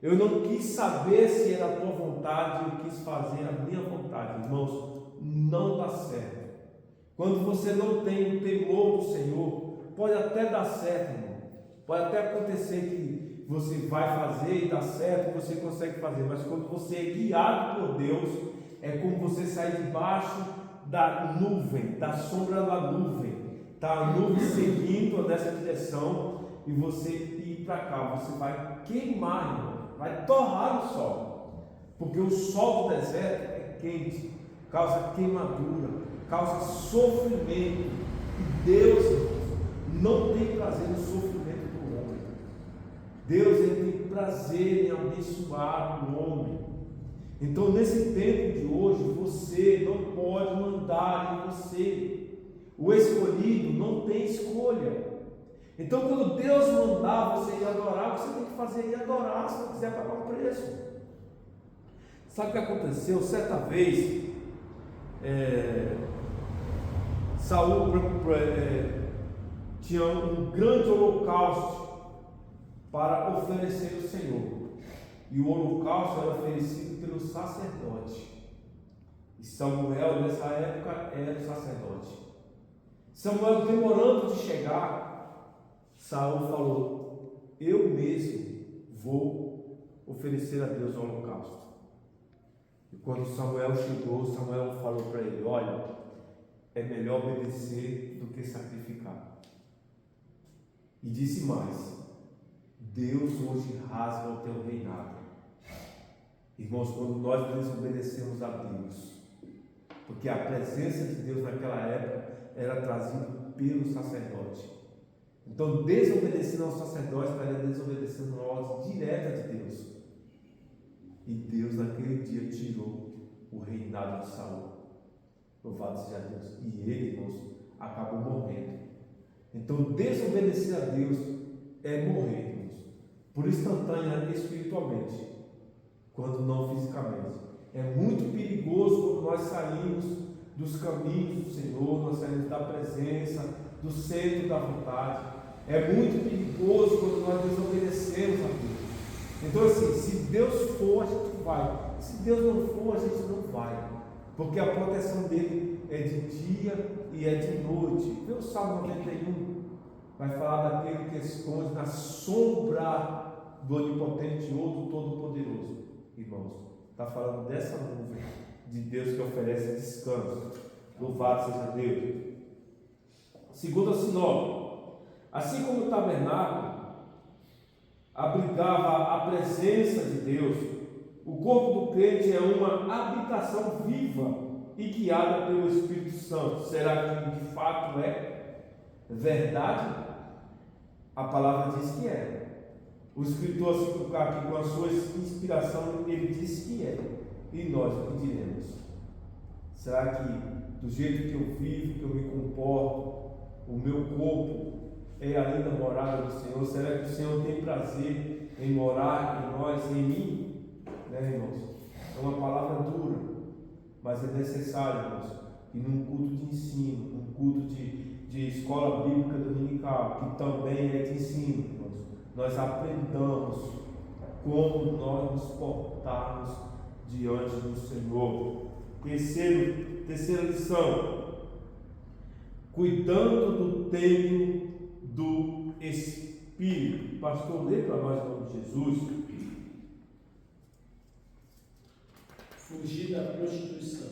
eu não quis saber se era a tua vontade, eu quis fazer a minha vontade. Irmãos, não dá certo. Quando você não tem o temor do Senhor, pode até dar certo, irmão. Pode até acontecer que você vai fazer e dá certo, você consegue fazer, mas quando você é guiado por Deus, é como você sair debaixo da nuvem, da sombra da nuvem. Está a nuvem seguindo nessa direção e você ir para cá, você vai queimar, irmão. Vai torrar o sol, porque o sol do deserto é quente, causa queimadura, causa sofrimento, e Deus não tem prazer no sofrimento do homem. Deus, ele tem prazer em abençoar o homem. Então, nesse tempo de hoje, você não pode mandar em você. O escolhido não tem escolha. Então, quando Deus mandar você ir adorar, você tem que fazer ir adorar, se não quiser pagar um preço. Sabe o que aconteceu? Certa vez, Saul tinha um grande holocausto para oferecer ao Senhor. E o holocausto era oferecido pelo sacerdote. E Samuel, nessa época, era o sacerdote. Samuel, demorando de chegar, Saul falou: eu mesmo vou oferecer a Deus o holocausto. E quando Samuel chegou, Samuel falou para ele: olha, é melhor obedecer do que sacrificar. E disse mais: Deus hoje rasga o teu reinado. Irmãos, quando nós desobedecemos a Deus, porque a presença de Deus naquela época era trazida pelo sacerdote. Então, desobedecendo ao sacerdote estaria desobedecendo a ordem direta de Deus. E Deus naquele dia tirou o reinado de Saul. Louvado seja Deus. E ele, irmãos, acabou morrendo. Então, desobedecer a Deus é morrer, irmãos. Por instantânea espiritualmente, quando não fisicamente. É muito perigoso quando nós saímos dos caminhos do Senhor, nós saímos da presença, do centro da vontade. É muito perigoso quando nós desobedecemos a Deus. Então, assim, se Deus for, a gente vai. Se Deus não for, a gente não vai. Porque a proteção dele é de dia e é de noite. Vê o Salmo 91. Vai falar daquele que esconde na sombra do Onipotente ou do Todo-Poderoso. Irmãos, está falando dessa nuvem de Deus que oferece descanso. Louvado seja Deus. Segunda sinopse. Assim como o tabernáculo abrigava a presença de Deus, o corpo do crente é uma habitação viva e guiada pelo Espírito Santo. Será que de fato é verdade? A palavra diz que é. O escritor, se colocar aqui com a sua inspiração, ele diz que é. E nós o que diremos? Será que do jeito que eu vivo, que eu me comporto, o meu corpo é ainda morada do Senhor? Será que o Senhor tem prazer em morar em nós, em mim? Né, irmãos? É uma palavra dura, mas é necessário, irmãos, que num culto de ensino, num culto de escola bíblica dominical, que também é de ensino, irmãos, nós aprendamos como nós nos portarmos diante do Senhor. Terceira lição: cuidando do templo do Espírito. Pastor, lê para nós em nome de Jesus. Fugir da prostituição.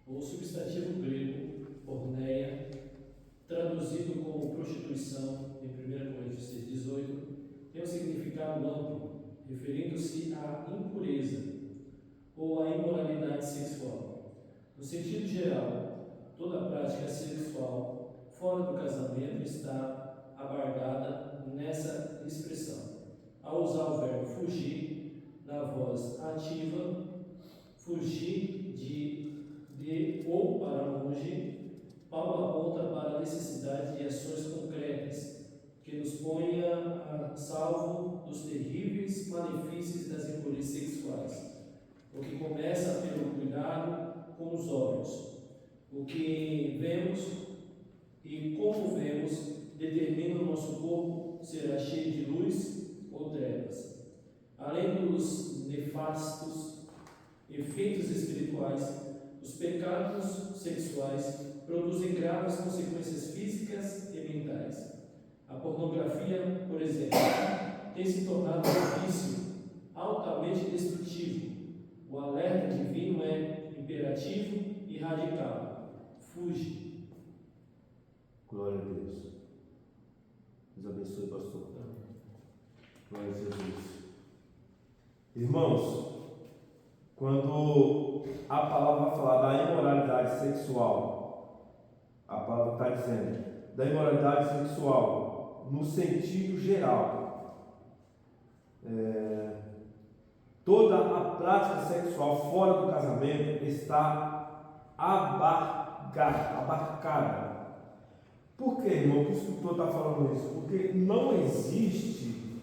O substantivo grego, porneia, traduzido como prostituição em 1 Coríntios 6,18, tem um significado amplo, referindo-se à impureza ou à imoralidade sexual. No sentido geral, toda prática sexual fora do casamento está abarcada nessa expressão. Ao usar o verbo fugir, na voz ativa, fugir de ou para longe, Paulo aponta para a necessidade de ações concretas que nos ponha a salvo dos terríveis malefícios das impurezas sexuais. O que começa pelo cuidado com os olhos. O que vemos e como vemos determina o nosso corpo será cheio de luz ou trevas. Além dos nefastos efeitos espirituais, os pecados sexuais produzem graves consequências físicas e mentais. A pornografia, por exemplo, tem se tornado um vício altamente destrutivo. O alerta divino é imperativo e radical. Fuge. Glória a Deus. Deus abençoe, pastor. Glória a Jesus. Irmãos, quando a palavra vai falar da imoralidade sexual, a palavra está dizendo da imoralidade sexual no sentido geral. Toda a prática sexual fora do casamento está abarcada. Por que, irmão, que o escritor está falando isso? Porque não existe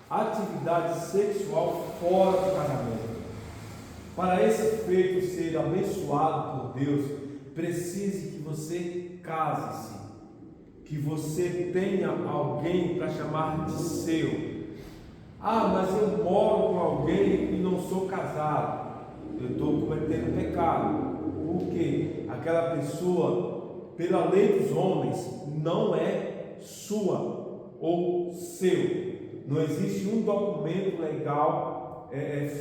atividade sexual fora do casamento. Para esse feito ser abençoado por Deus, precise que você case-se, que você tenha alguém para chamar de seu. Ah, mas eu moro com alguém e não sou casado. Eu estou cometendo pecado. Por quê? Aquela pessoa, pela lei dos homens, não é sua ou seu. Não existe um documento legal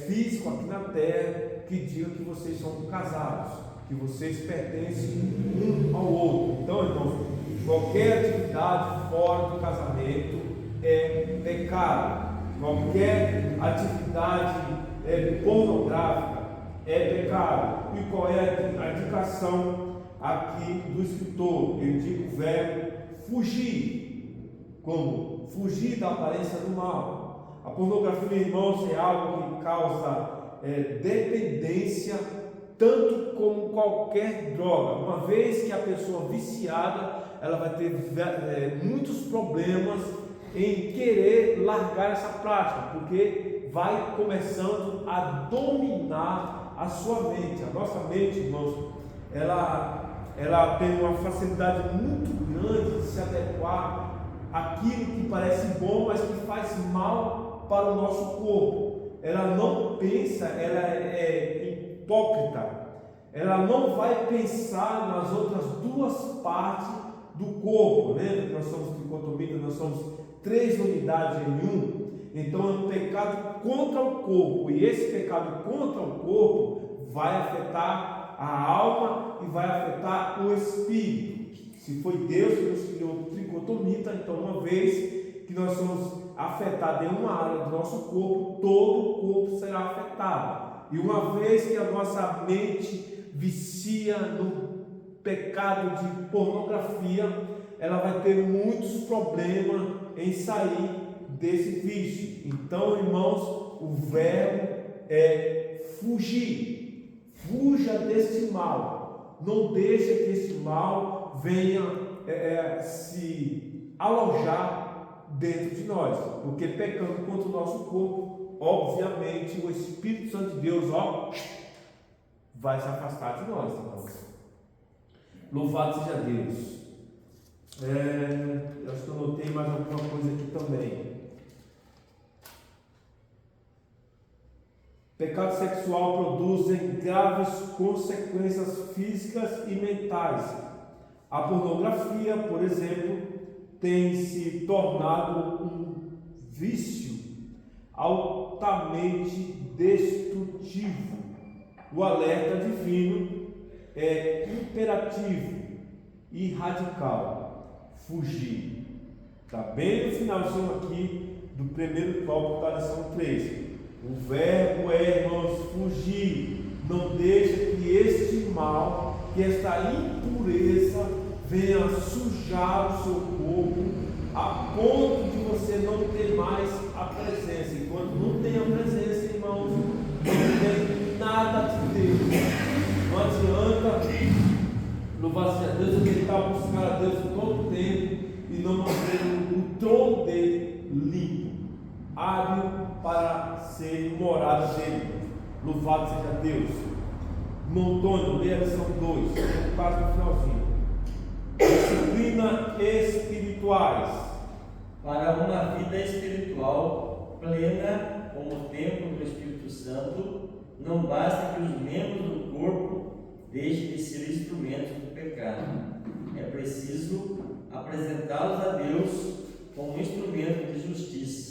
físico aqui na terra que diga que vocês são casados, que vocês pertencem um ao outro. Então, irmãos, qualquer atividade fora do casamento é pecado. Qualquer atividade pornográfica é pecado. E qual é a indicação aqui do escritor? Ele diz o verbo fugir. Como? Fugir da aparência do mal. A pornografia, irmãos, é algo que causa dependência, tanto como qualquer droga. Uma vez que a pessoa viciada, ela vai ter muitos problemas em querer largar essa prática, porque vai começando a dominar a sua mente. A nossa mente, irmãos, ela tem uma facilidade muito grande de se adequar àquilo que parece bom, mas que faz mal para o nosso corpo. Ela não pensa, ela é hipócrita. Ela não vai pensar nas outras duas partes do corpo. Lembra que nós somos tricotomitas, nós somos 3 unidades em um. Então é um pecado contra o corpo, e esse pecado contra o corpo vai afetar a alma e vai afetar o espírito. Se foi Deus que nos criou tricotomita, então uma vez que nós somos afetados em uma área do nosso corpo, todo o corpo será afetado. E uma vez que a nossa mente vicia no pecado de pornografia, ela vai ter muitos problemas em sair desse vício. Então, irmãos, o verbo é fugir. Fuja desse mal. Não deixe que esse mal venha se alojar dentro de nós, porque pecando contra o nosso corpo, obviamente o Espírito Santo de Deus vai se afastar de nós, irmãos. Louvado seja Deus. Eu acho que eu notei mais alguma coisa aqui também. Pecado sexual produz graves consequências físicas e mentais. A pornografia, por exemplo, tem se tornado um vício altamente destrutivo. O alerta divino é imperativo e radical: fugir. Está bem no finalzinho aqui do primeiro tópico da lição 3. O verbo é, irmãos, fugir. Não deixe que este mal, que esta impureza venha sujar o seu corpo a ponto de você não ter mais a presença. Enquanto não tem a presença, irmãos, não tem nada de Deus. Não adianta louvar a Deus, eu tentar buscar a Deus todo o tempo e não manter o trono dele limpo, hábil para ser morada dele. Louvado seja Deus. Montônio, lê a lição 2, quase no finalzinho. Disciplina espirituais. Para uma vida espiritual plena, como templo do Espírito Santo, não basta que os membros do corpo deixem de ser instrumentos do pecado. É preciso apresentá-los a Deus como instrumento de justiça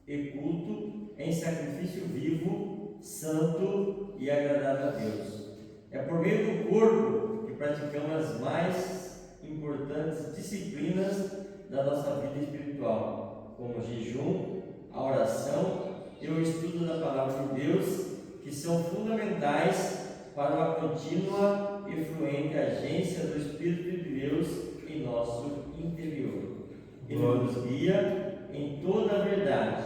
e culto em sacrifício vivo, santo e agradável a Deus. É por meio do corpo que praticamos as mais importantes disciplinas da nossa vida espiritual, como o jejum, a oração e o estudo da Palavra de Deus, que são fundamentais para uma contínua e fluente agência do Espírito de Deus em nosso interior. Ele nos guia em toda a verdade,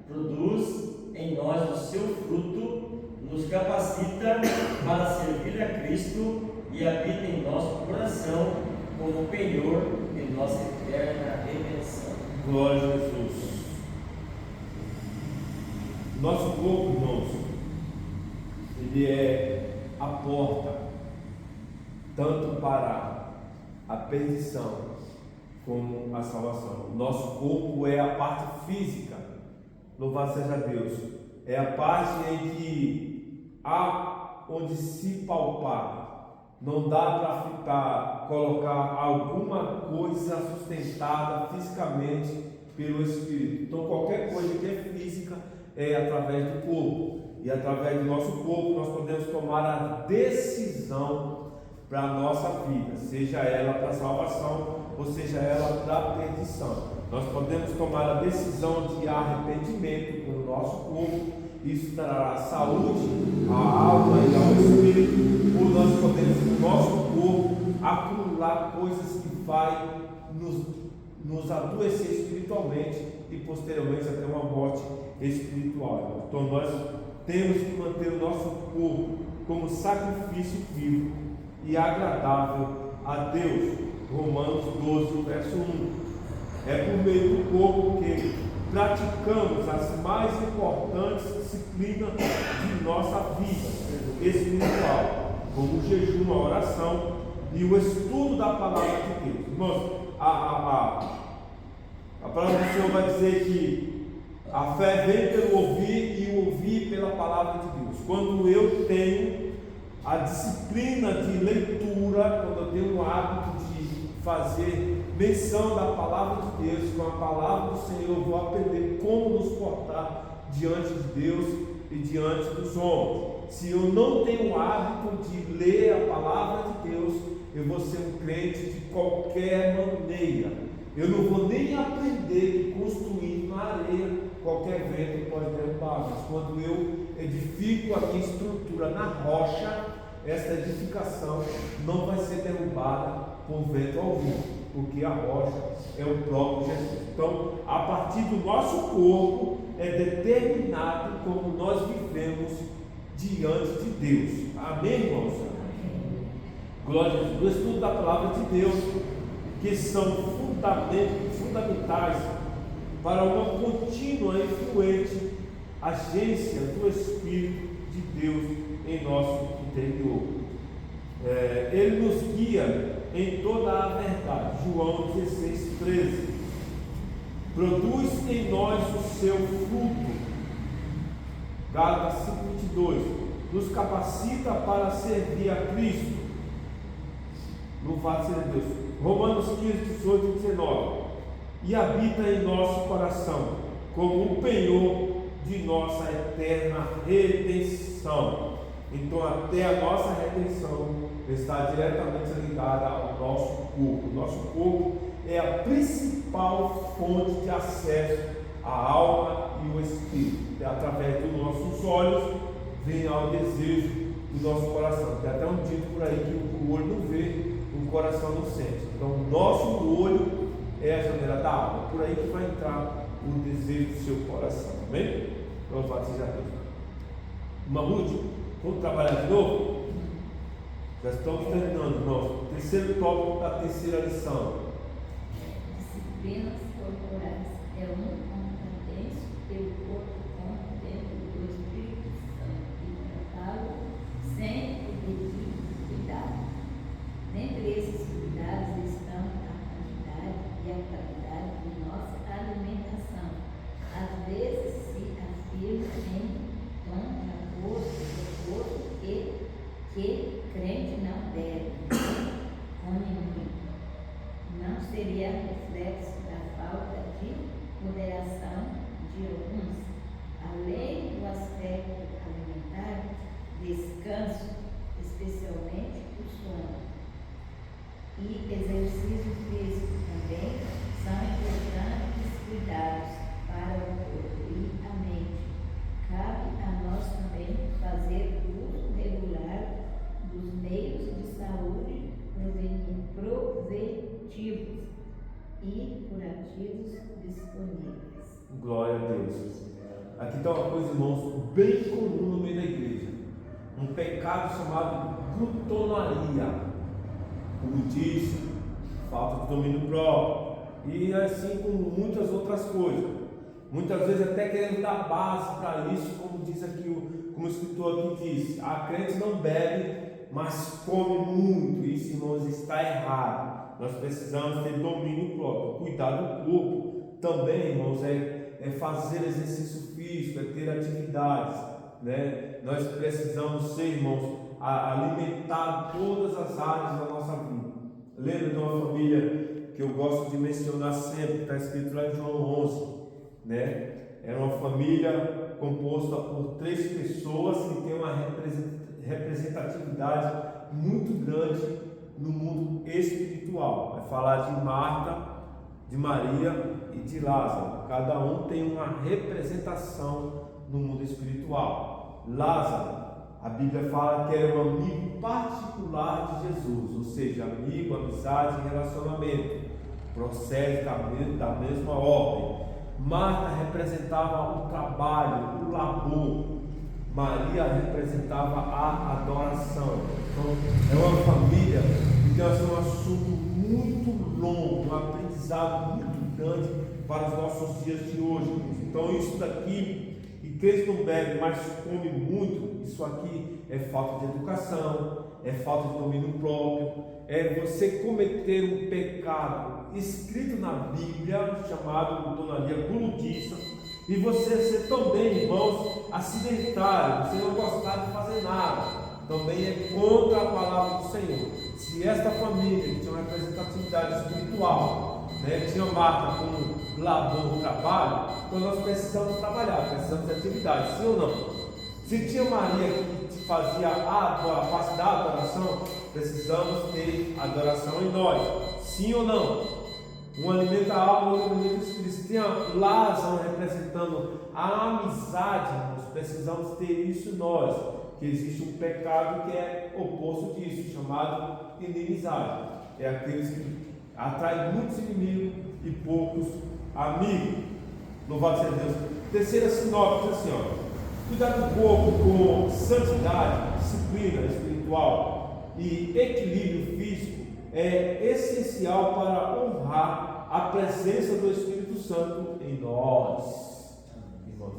produz em nós o seu fruto, nos capacita para servir a Cristo e habita em nosso coração como penhor de nossa eterna redenção. Glória a Jesus. Nosso corpo, irmãos, ele é a porta tanto para a perdição como a salvação. Nosso corpo é a parte física. Louvado seja Deus. É a parte em que há onde se palpar. Não dá para colocar alguma coisa sustentada fisicamente pelo Espírito. Então qualquer coisa que é física é através do corpo. E através do nosso corpo nós podemos tomar a decisão para a nossa vida, seja ela para a salvação ou seja ela para a perdição. Nós podemos tomar a decisão de arrependimento com o nosso corpo, isso trará saúde à alma e ao espírito, ou nós podemos no nosso corpo acumular coisas que vai nos adoecer espiritualmente e posteriormente até uma morte espiritual. Então nós temos que manter o nosso corpo como sacrifício vivo e agradável a Deus. Romanos 12, verso 1. É por meio do corpo que praticamos as mais importantes disciplinas de nossa vida espiritual, como o jejum, a oração e o estudo da palavra de Deus. Irmãos, a palavra do Senhor vai dizer que a fé vem pelo ouvir e o ouvir pela palavra de Deus. Quando eu tenho a disciplina de leitura, quando eu tenho o hábito de fazer menção da palavra de Deus, com a palavra do Senhor, eu vou aprender como nos portar diante de Deus e diante dos homens. Se eu não tenho o hábito de ler a palavra de Deus, eu vou ser um crente de qualquer maneira. Eu não vou nem aprender que construir na areia qualquer vento pode derrubar. Mas quando eu edifico a minha estrutura na rocha, essa edificação não vai ser derrubada por vento algum, porque a rocha é o próprio Jesus. Então, a partir do nosso corpo é determinado como nós vivemos diante de Deus. Amém, irmãos? Glória a Deus. O estudo da palavra de Deus, que são fundamentais para uma contínua e fluente agência do Espírito de Deus em nosso interior. Ele nos guia em toda a verdade. João 16:13. Produz em nós o seu fruto. Gálatas 5:22. Nos capacita para servir a Cristo. Louvado seja Deus. Romanos 15:18-19. E habita em nosso coração como o penhor de nossa eterna redenção. Então, até a nossa redenção está diretamente ligada ao nosso corpo. O nosso corpo é a principal fonte de acesso à alma e ao espírito. Através dos nossos olhos vem ao desejo do nosso coração. Tem até um dito por aí que o olho não vê, o coração não sente. Então, o nosso olho é a janela da alma. Por aí que vai entrar o desejo do seu coração. Amém? Louvado seja Deus. Mahmoud, vamos trabalhar de novo? Já estamos terminando, irmãos. Terceiro tópico da terceira lição. Disciplinas corporais. É um competência pelo corpo como dentro do Espírito Santo e tratá-lo sem o devido cuidado. Dentre esses cuidados estão a quantidade e a qualidade de nossa alimentação. Às vezes se afirma em tom de acordo que crente não deve, come muito. Não seria reflexo da falta de moderação de alguns. Além do aspecto alimentar, descanso, especialmente o sono, e exercício físico também são importantes cuidados para o corpo e a mente. Cabe a nós também fazer uso regular dos meios de saúde provetivos e curativos disponíveis. Glória a Deus. Aqui está uma coisa, irmãos, bem comum no meio da igreja. Um pecado chamado glutonaria. Cobiça, falta de domínio próprio. E assim como muitas outras coisas. Muitas vezes até querendo dar base para isso, como diz aqui, como o escritor aqui diz, a crente não bebe, mas come muito. Isso, irmãos, está errado. Nós precisamos ter domínio próprio, cuidar do corpo. Também, irmãos, é fazer exercício físico, é ter atividades, né? Nós precisamos ser, irmãos, alimentar todas as áreas da nossa vida. Lembra de uma família que eu gosto de mencionar sempre, que está escrito lá em João 11, né? Era uma família composta por 3 pessoas que tem uma representatividade muito grande no mundo espiritual. Vai falar de Marta, de Maria e de Lázaro. Cada um tem uma representação no mundo espiritual. Lázaro, a Bíblia fala que era um amigo particular de Jesus, ou seja, amigo, amizade e relacionamento. Procede da mesma ordem. Marta representava o trabalho, o labor. Maria representava a adoração. Então, é uma família que tem um assunto muito longo, um aprendizado muito grande para os nossos dias de hoje. Então, isso daqui, e crente não bebe, mas come muito, isso aqui é falta de educação, é falta de domínio próprio, é você cometer um pecado escrito na Bíblia, chamado idolatria guludista, e você ser também, irmãos, acidentário, você não gostar de fazer nada, também é contra a palavra do Senhor. Se esta família que tinha uma representatividade espiritual, tinha Marta como labor, trabalho, então nós precisamos trabalhar, precisamos de atividade, sim ou não? Se tinha Maria que fazia a parte da adoração, precisamos ter adoração em nós, sim ou não? Um alimenta a alma, outro alimenta o espírito. Se tinha Lázaro representando a amizade, nós precisamos ter isso em nós, que existe um pecado que é oposto disso, chamado inimizade. É aqueles que atraem muitos inimigos e poucos amigos. Louvado seja Deus. Terceira sinopse, assim, cuidar do corpo com santidade, disciplina espiritual e equilíbrio físico é essencial para honrar a presença do Espírito Santo em nós.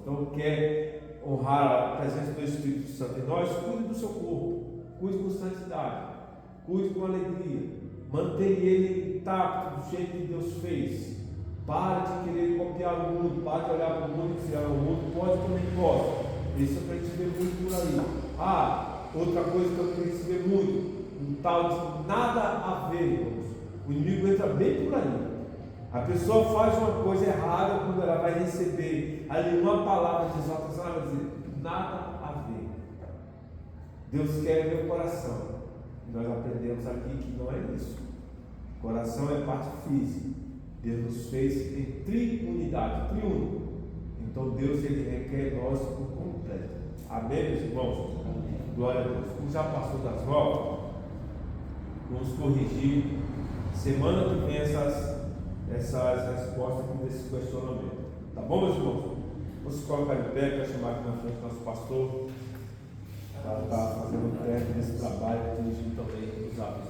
Então, quer honrar a presença do Espírito Santo em nós? Cuide do seu corpo, cuide com santidade, cuide com alegria, mantenha ele intacto do jeito que Deus fez. Pare de querer copiar o mundo, pare de olhar para o mundo e dizer, o mundo pode, também posso. Isso é para a gente ver muito por aí. Outra coisa que eu queria ver muito, um tal de nada a ver, irmãos. O inimigo entra bem por aí. A pessoa faz uma coisa errada quando ela vai receber ali uma palavra de exaltação, ela vai dizer, nada a ver. Deus quer meu coração. E nós aprendemos aqui que não é isso. Coração é parte física. Deus nos fez em triunidade, triúnico. Então Deus, ele requer nós por completo. Amém, meus irmãos? Amém. Glória a Deus. Como já passou das voltas, vamos corrigir semana que vem essas respostas desse questionamento. Tá bom, meus irmãos? Vamos se colocar de pé para chamar aqui na frente nosso pastor para estar fazendo o teste desse trabalho, dirigindo também os hábitos.